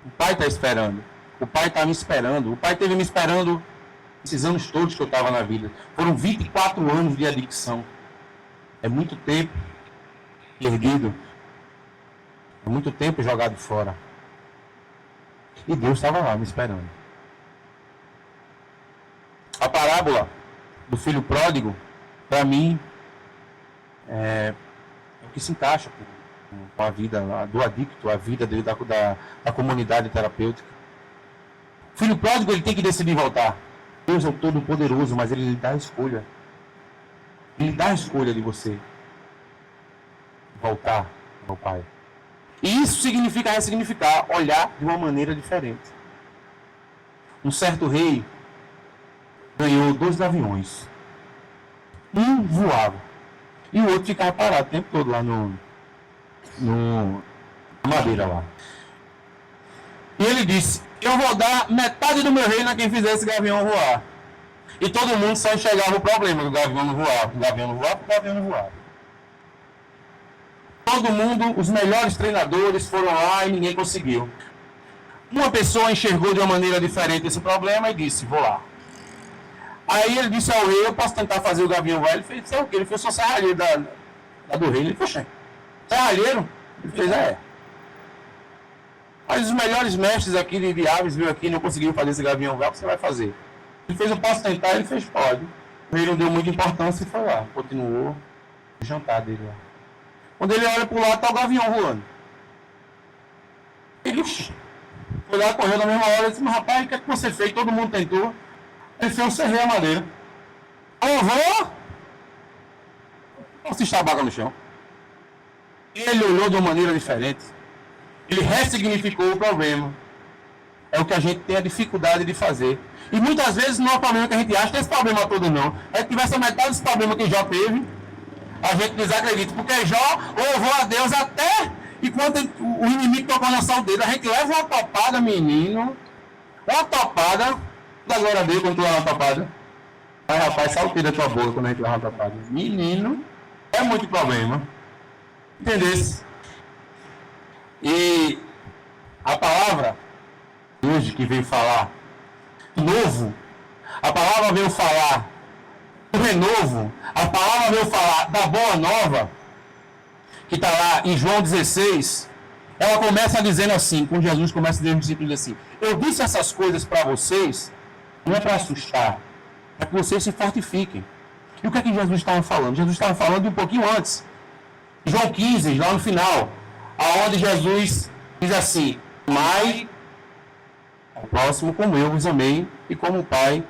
O pai está esperando. O pai está me esperando. O pai teve me esperando esses anos todos que eu estava na vida. Foram 24 anos de adicção. É muito tempo perdido. É muito tempo jogado fora. E Deus estava lá me esperando. A parábola do filho pródigo, para mim, é o que se encaixa com a vida do adicto, a vida dele, da comunidade terapêutica. O filho pródigo, ele tem que decidir voltar. Deus é o Todo-Poderoso, mas ele lhe dá a escolha. Ele dá a escolha de você voltar ao Pai. E isso significa ressignificar, olhar de uma maneira diferente. Um certo rei ganhou 2 aviões. Um voava e o outro ficava parado o tempo todo lá na madeira lá. E ele disse: eu vou dar metade do meu reino a quem fizer esse gavião voar. E todo mundo só enxergava o problema do gavião não voar. O gavião não voava, o gavião não voava. Todo mundo, os melhores treinadores foram lá e ninguém conseguiu. Uma pessoa enxergou de uma maneira diferente esse problema e disse: vou lá. Aí ele disse ao rei: eu posso tentar fazer o gavião voar? Ele fez: sabe o que? Ele fez só serralheiro do rei. Ele fez: serralheiro? Ele fez: é. Mas os melhores mestres aqui de aves veio aqui e não conseguiram fazer esse gavião voar, o que você vai fazer? Ele fez: eu posso tentar? Ele fez: pode. O rei não deu muita importância e foi lá. Continuou o jantar dele lá. Quando ele olha para o lado, está o gavião voando. Ele foi lá, correu na mesma hora e disse: mas rapaz, o que é que você fez? Todo mundo tentou. Ele fez: eu serrei a madeira. Eu vou. Não se estabaca no chão. Ele olhou de uma maneira diferente. Ele ressignificou o problema. É o que a gente tem a dificuldade de fazer. E muitas vezes não é o problema que a gente acha, tem esse problema todo não. É que tivesse a metade desse problema que Jó teve, a gente desacredita. Porque Jó louvou a Deus até enquanto o inimigo tocou na sal dele. A gente leva uma topada, menino. Uma topada. Da glória a Deus quando tu leva uma topada. Aí, rapaz, salteira da tua boca quando a gente leva uma topada. Menino, é muito problema. Entendesse? E a palavra hoje que veio falar novo, a palavra veio falar do renovo, a palavra veio falar da boa nova, que está lá em João 16, ela começa dizendo assim, quando Jesus começa a dizer aos discípulos assim: eu disse essas coisas para vocês, não é para assustar, é que vocês se fortifiquem. E o que é que Jesus estava falando? Jesus estava falando de um pouquinho antes. João 15, lá no final, aonde Jesus diz assim: amai ao próximo como eu vos amei e como o Pai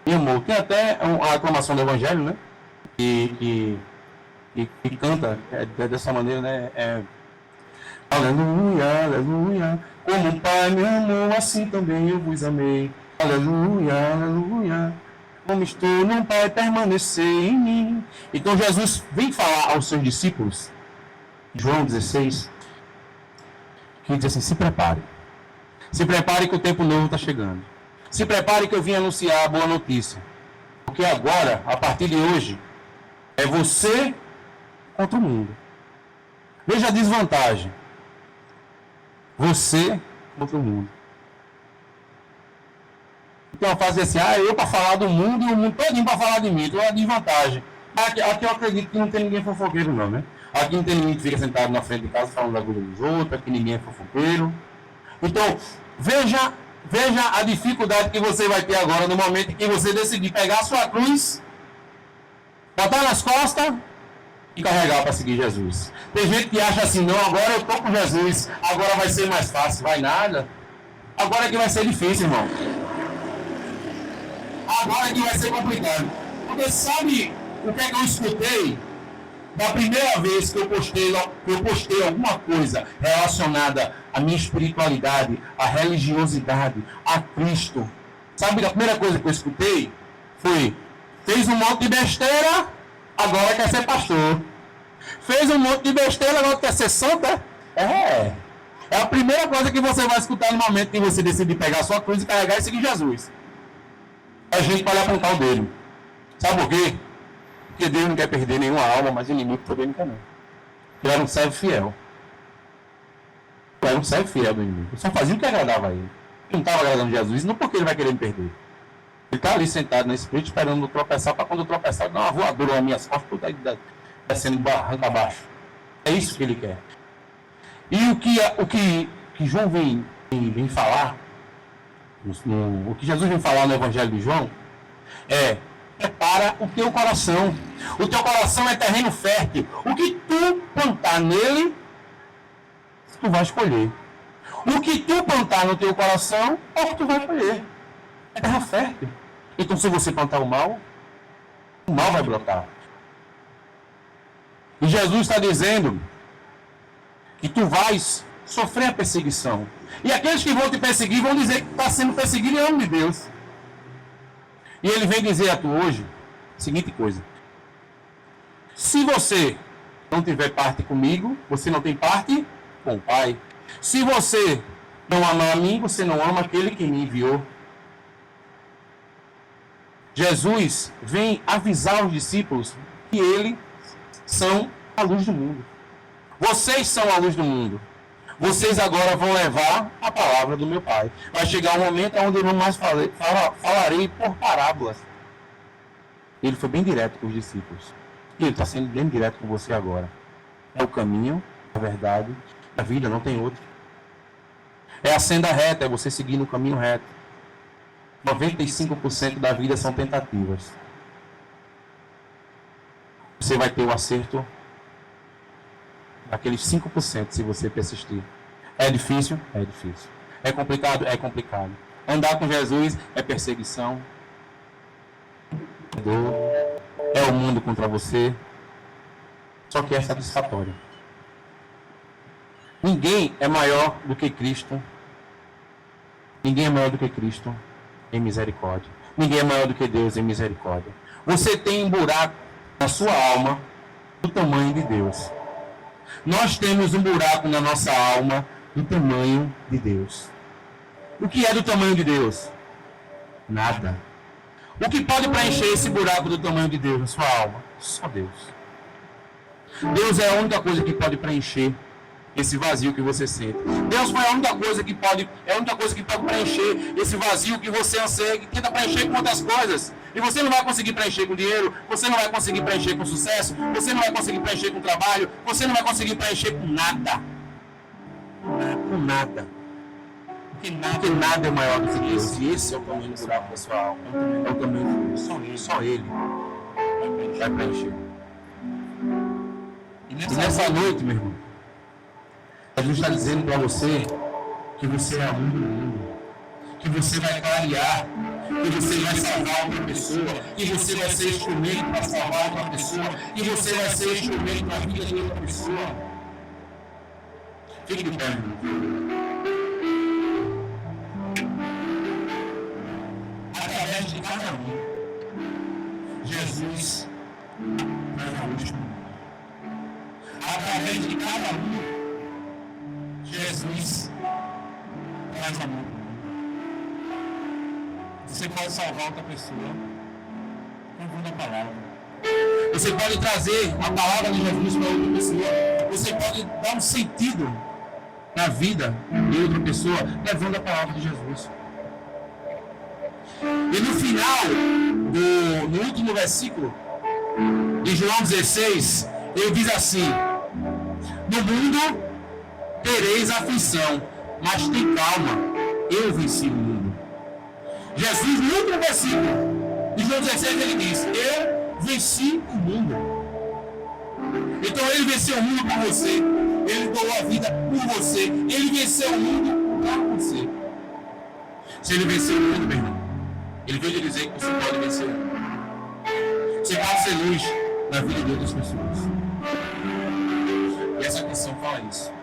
me amou. Tem até a aclamação do Evangelho, né? Que canta dessa maneira, né? Aleluia, aleluia, como o Pai me amou, assim também eu vos amei. Aleluia, aleluia, como estou num Pai, permanecer em mim. Então Jesus vem falar aos seus discípulos, João 16, que diz assim: se prepare. Se prepare que o tempo novo está chegando. Se prepare que eu vim anunciar a boa notícia. Porque agora, a partir de hoje, é você contra o mundo. Veja a desvantagem. Você contra o mundo. Tem uma frase assim: eu para falar do mundo e o mundo todinho para falar de mim. Então é a desvantagem. Aqui eu acredito que não tem ninguém fofoqueiro não, né? Aqui não tem ninguém que fica sentado na frente de casa falando da vida dos outros, aqui ninguém é fofoqueiro. Então, Veja a dificuldade que você vai ter agora no momento em que você decidir pegar a sua cruz, botar nas costas e carregar para seguir Jesus. Tem gente que acha assim, não, agora eu estou com Jesus, agora vai ser mais fácil. Vai nada. Agora é que vai ser difícil, irmão. Agora é que vai ser complicado. Porque sabe o que é que eu escutei? Da primeira vez que eu postei alguma coisa relacionada à minha espiritualidade, à religiosidade, a Cristo. Sabe a primeira coisa que eu escutei? Foi, fez um monte de besteira, agora quer ser pastor. Fez um monte de besteira, agora quer ser santa? É a primeira coisa que você vai escutar no momento que você decidir pegar a sua cruz e carregar e seguir Jesus. É gente para lhe apontar o dedo. Sabe por quê? Porque Deus não quer perder nenhuma alma, mas o inimigo também não quer não. Ele era um servo fiel. Ele era um servo fiel do inimigo. Ele só fazia o que agradava a ele. Ele não estava agradando Jesus, não porque ele vai querer me perder. Ele está ali sentado nesse peito esperando eu tropeçar, para quando eu tropeçar, dar uma voadora nas minhas costas, tudo aí descendo barranco abaixo. É isso que ele quer. E o que João vem falar, o que Jesus vem falar no Evangelho de João, é: prepara o teu coração. O teu coração é terreno fértil. O que tu plantar nele, tu vai escolher. O que tu plantar no teu coração, é o que tu vai colher. É terra fértil. Então, se você plantar o mal vai brotar. E Jesus está dizendo que tu vais sofrer a perseguição. E aqueles que vão te perseguir vão dizer que está sendo perseguido em nome de Deus. E ele vem dizer a tu hoje a seguinte coisa: se você não tiver parte comigo, você não tem parte com o Pai. Se você não ama a mim, você não ama aquele que me enviou. Jesus vem avisar os discípulos que eles são a luz do mundo. Vocês são a luz do mundo. Vocês agora vão levar a palavra do meu Pai. Vai chegar um momento onde eu não mais falarei por parábolas. Ele foi bem direto com os discípulos. E ele está sendo bem direto com você agora. É o caminho, a verdade, a vida, não tem outro. É a senda reta, é você seguir no caminho reto. 95% da vida são tentativas. Você vai ter o acerto daqueles 5% se você persistir. É difícil? É difícil. É complicado? É complicado. Andar com Jesus é perseguição, é dor, é o mundo contra você. Só que é satisfatório. Ninguém é maior do que Cristo. Ninguém é maior do que Cristo em misericórdia. Ninguém é maior do que Deus em misericórdia. Você tem um buraco na sua alma do tamanho de Deus. Nós temos um buraco na nossa alma do tamanho de Deus. O que é do tamanho de Deus? Nada. O que pode preencher esse buraco do tamanho de Deus na sua alma? Só Deus. Deus é a única coisa que pode preencher esse vazio que você sente. Deus foi a única coisa que pode preencher esse vazio que você anseia, que tenta preencher com outras coisas. E você não vai conseguir preencher com dinheiro, você não vai conseguir preencher com sucesso, você não vai conseguir preencher com trabalho, você não vai conseguir preencher com nada. Com nada. Porque nada é maior do que Deus. E esse é o tamanho do buraco da sua alma. É o tamanho de Deus. Só Ele vai preencher. E nessa noite, meu irmão, Jesus está dizendo para você que você é a luz do mundo, que você vai clarear, que você vai salvar outra pessoa, que você vai ser instrumento para salvar outra pessoa, que você vai ser instrumento na vida de outra pessoa. Fique de pé, irmão. Através de cada um, Jesus é a luz do mundo. Através de cada um, Jesus traz amor. Você pode salvar outra pessoa com a palavra. Você pode trazer a palavra de Jesus para outra pessoa. Você pode dar um sentido na vida de outra pessoa levando a palavra de Jesus. E no final, no último versículo de João 16, ele diz assim: no mundo tereis aflição, mas tem calma, Eu venci o mundo. Jesus, no último versículo de João 17, ele diz: eu venci o mundo. Então ele venceu o mundo por você. Ele doou a vida por você. Ele venceu o mundo para você. Se ele venceu o mundo, meu irmão, ele veio lhe dizer que você pode vencer. Você pode ser luz na vida de outras pessoas. E essa canção fala isso.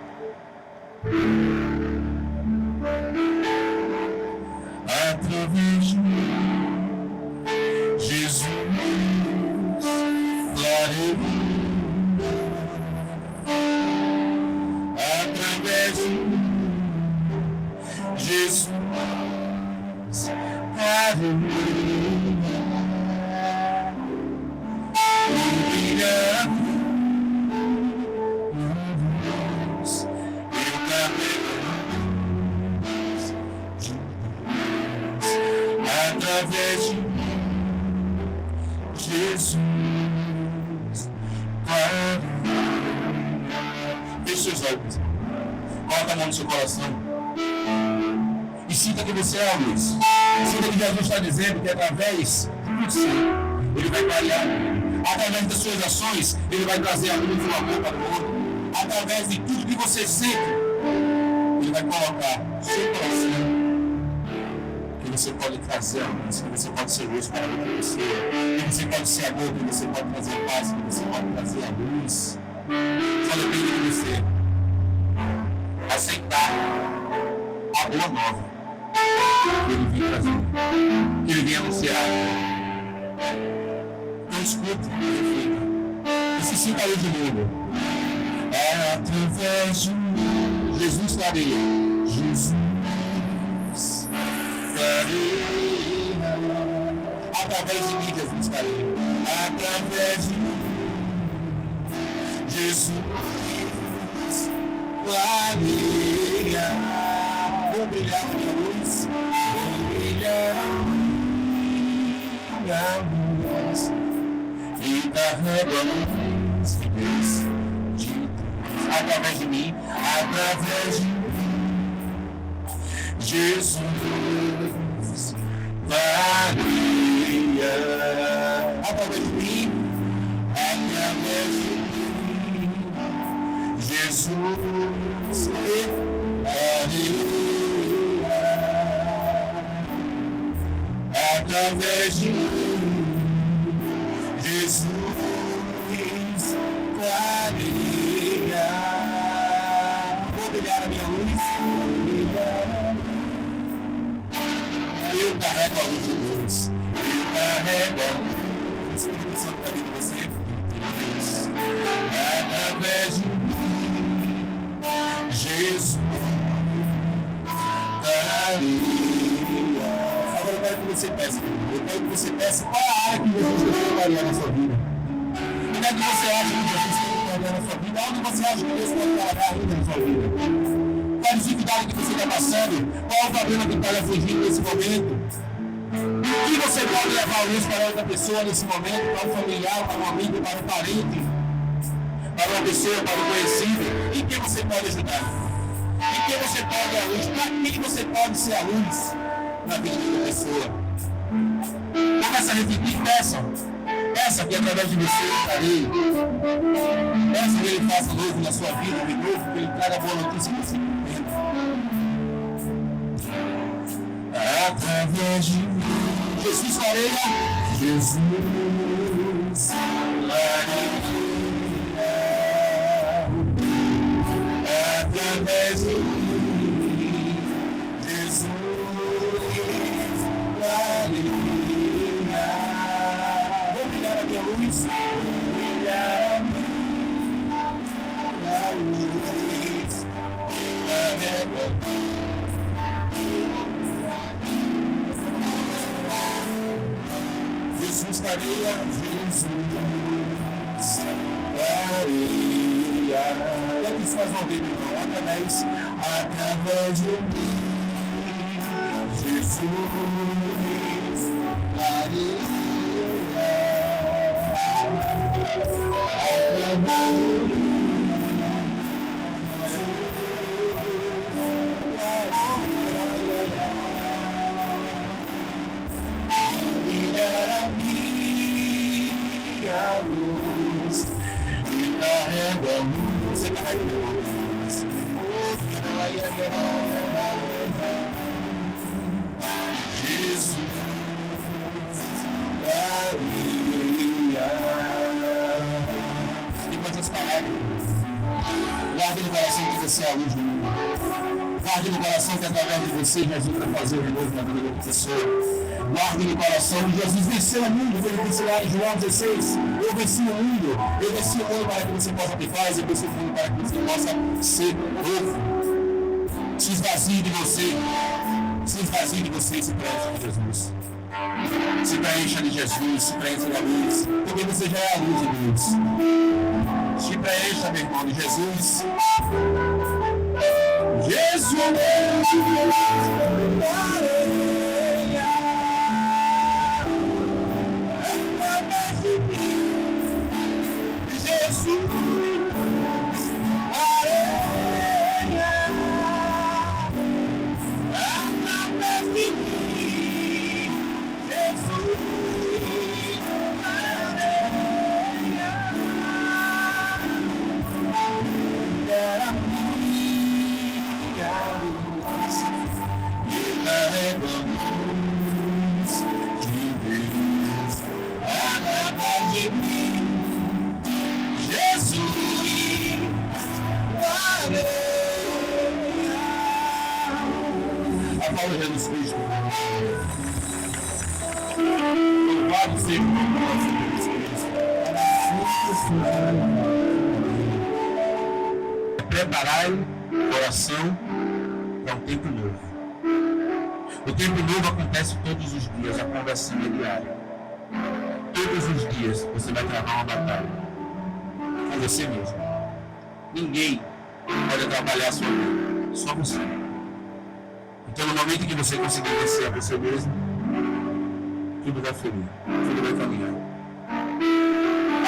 Através de mim, Jesus clareou. Através de mim, Jesus clareou. Através de mim, Jesus. Feche seus olhos. Coloca a mão no seu coração. E sinta que você é a luz. Sinta que Jesus está dizendo que através de você, Ele vai clarear. Através das suas ações, Ele vai trazer a luz do amor para o outro. Através de tudo que você sente, Ele vai colocar no seu coração. Que você pode trazer a luz, que você pode ser luz para outra pessoa, que você pode ser amor, que você pode trazer paz, que você pode trazer a luz. Só depende de você aceitar a boa nova que Ele vem trazer, que Ele vem anunciar. Então escute, reflita e se sinta luz de novo. É através de mim, Jesus clareia. Jesus através de mim, Jesus clareia. Através de mim, Jesus clareia. Vou brilhar a minha luz, vou brilhar a minha luz e carrega a luz de Deus. Através de mim, através de mim, Jesus clareia. Através de mim, através de mim, Jesus clareia. Através de mim, Jesus clareia. Vou brilhar a minha luz, vou brilhar. Eu carrego a luz de Deus. Eu carrego a luz. O Espírito Santo está vindo você. Através de mim, Jesus clareia. Agora eu quero que você peça. Eu quero que você peça qual a área que Jesus quer clarear na sua vida. Onde é que você acha que Jesus quer clarear na sua vida? Onde você acha que Deus pode clarear ainda na sua vida? Qual a dificuldade que você está passando? Qual o problema que está lhe afligindo nesse momento? O que você pode levar a luz para outra pessoa nesse momento? Para um familiar, para um amigo, para um parente, para uma pessoa, para um conhecido? Em quem você pode ajudar? Em quem você pode dar a luz? Para quem você pode ser a luz na vida de outra pessoa? Começa a refletir, peça que através de você ele clareie. Peça que ele faça novo na sua vida, de novo, que ele traga a boa notícia para você. Através de mim, Jesus clareia. Jesus clareia. Através de mim, Jesus clareia. Vou brilhar a minha luz, vou brilhar a minha luz. Jesus clareia, Jesus clareia. E aqui se faz ouvir, meu irmão, através de mim, Jesus clareia. Através de mim, Jesus clareia. luz que carrega a luz. Você carrega a luz. Jesus, enquanto vocês carregam, guarde no coração que você é a luz do mundo. Guarde no coração que através de você Jesus vai fazer o renovo na vida da pessoa. Guarde no coração que Jesus venceu o mundo, como disse lá em João 16. Eu venci o mundo para que você possa ter paz, eu venci o mundo para que você possa ser novo. Se esvazie de você, se esvazie de você e se preencha de Jesus. Se preencha de Jesus, se preencha da luz, porque você já é a luz de Deus. Se preencha, meu irmão, de Jesus. Jesus, Jesus Cristo. Louvado seja o nome do nosso Deus. Preparai o coração para um tempo novo. O tempo novo acontece todos os dias, a conversinha é diária. Todos os dias você vai travar uma batalha com você mesmo. Ninguém pode atrapalhar a sua vida, só você. Então, no momento que você conseguir vencer a você mesmo, tudo vai fluir, tudo vai caminhar.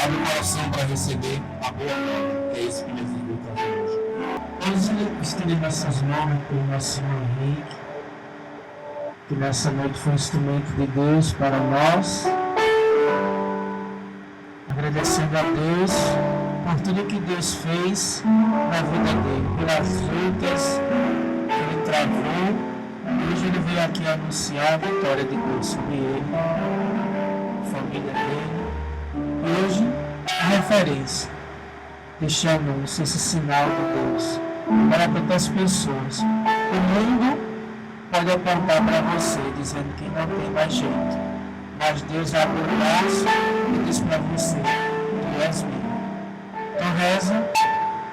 Abre o coração para receber a boa nova. É isso que Jesus veio trazer hoje. Hoje estendemos nossas mãos pelo nosso Senhor Henrique, que nessa noite foi um instrumento de Deus para nós. Agradecendo a Deus por tudo que Deus fez na vida dele, pelas lutas que ele travou. Hoje ele veio aqui anunciar a vitória de Deus sobre ele, a família dele. E hoje, a referência, deixando-nos esse sinal de Deus para tantas pessoas. O mundo pode apontar para você, dizendo que não tem mais jeito. Mas Deus abre o braço e diz para você, tu és meu. Então reza,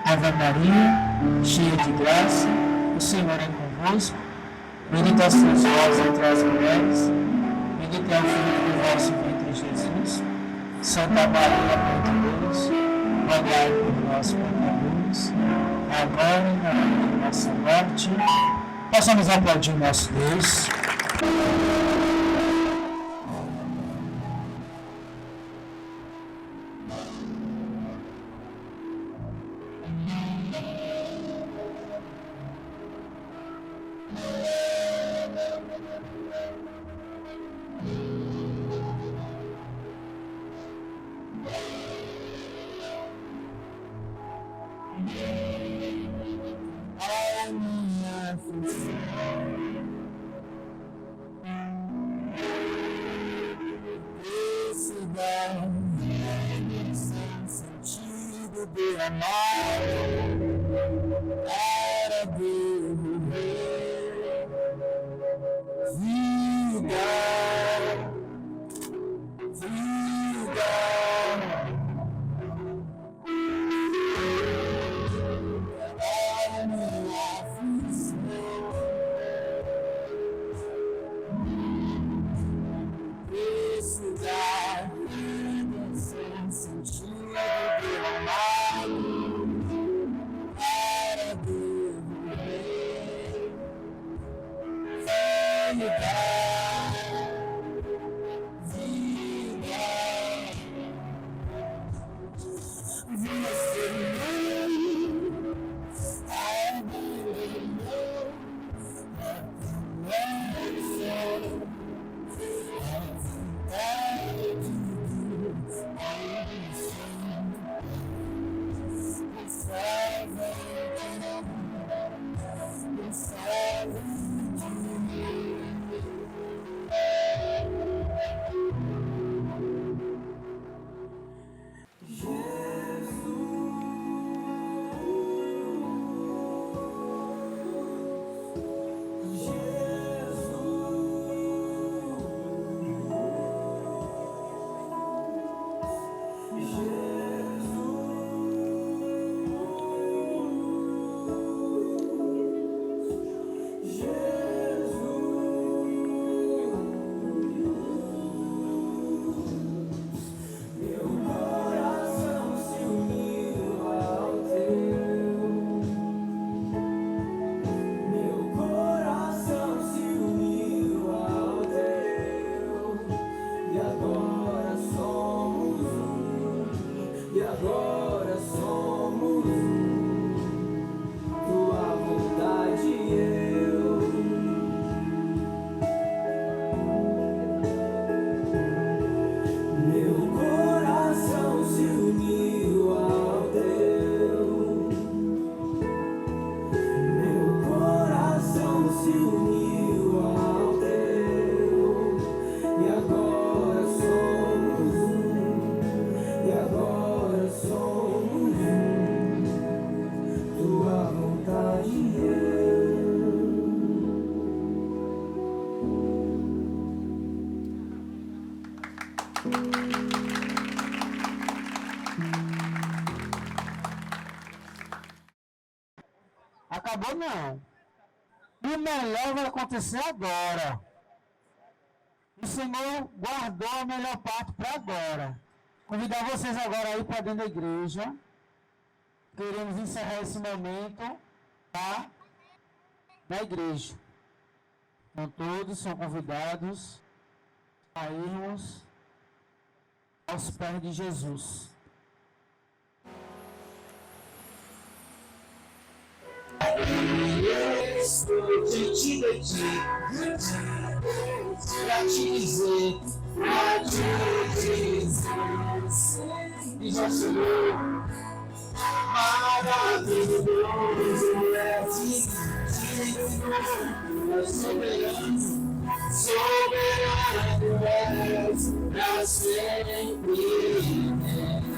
Ave Maria, cheia de graça, o Senhor é convosco. Bendita sois vós entre as mulheres, bendito é o fruto do vosso ventre, Jesus. Santa Maria, Mãe de Deus, rogai por nós, pecadores, agora e na hora de nossa morte. Possamos aplaudir o nosso Deus. e agora somos um. Tua vontade eu. Meu coração se uniu ao teu. Meu coração se uniu ao teu. E agora somos um. E agora somos um. Tua vontade eu. Acabou não. E o melhor vai acontecer agora. O Senhor guardou a melhor parte para agora. Convidar vocês agora aí para dentro da igreja. Queremos encerrar esse momento, tá? Na igreja. Então todos são convidados a irmos aos pés de Jesus. Estou diante de ti, pra te dizer, e já chegou, maravilhoso és, soberano, soberano és, pra sempre,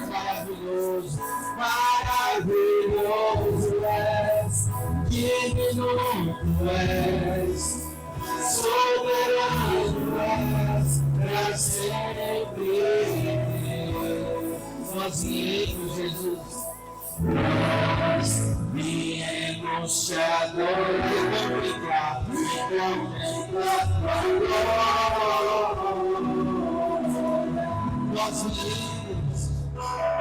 maravilhoso, maravilhoso és. Divino és, soberano és, pra sempre. Nós viemos, Jesus, nós viemos te adorar e contemplar tua glória. Nós viemos, te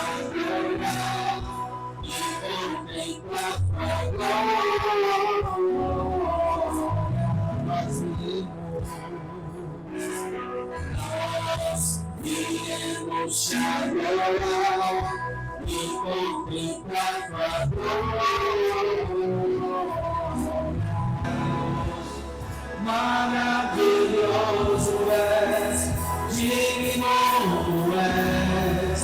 adorar e contemplar tua glória. Nós viemos te adorar e contemplar tua glória. Maravilhoso és, digno és,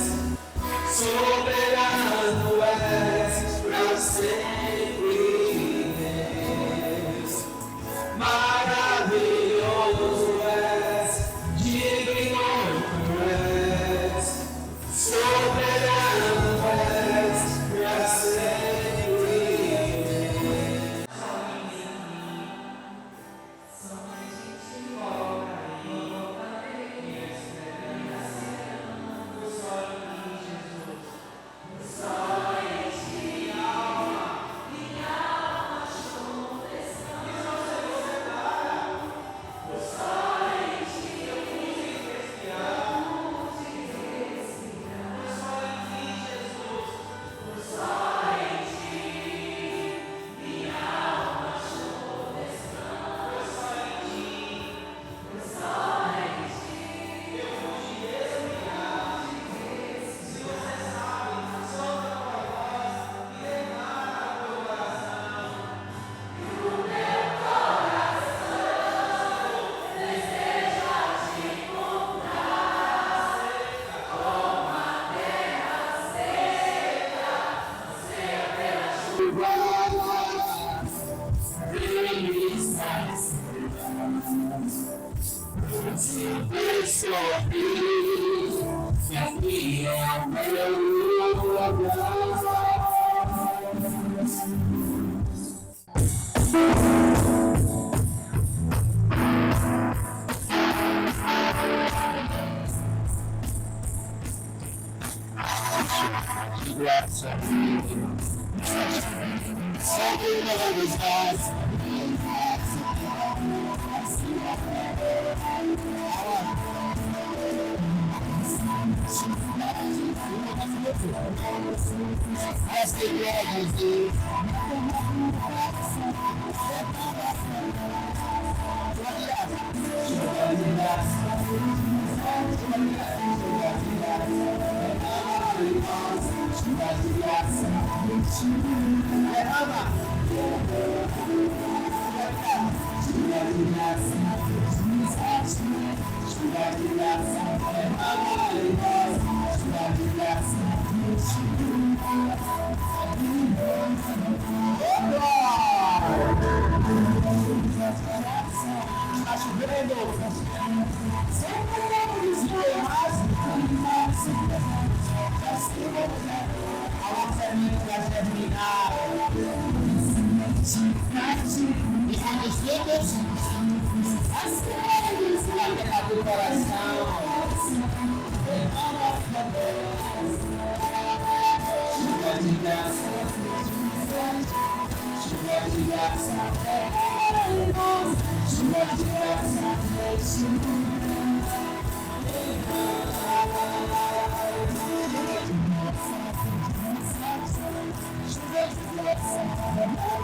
soberano és, pra sempre és. Maravilhoso és, digno és, soberano és, pra sempre és. Está chovendo. Sempre vamos ver mais. A nossa mente vai terminar. E vamos todos. Vai pegar do coração. Chuva de graça. Chuva de graça. Chuva de graça. Chuva de graça.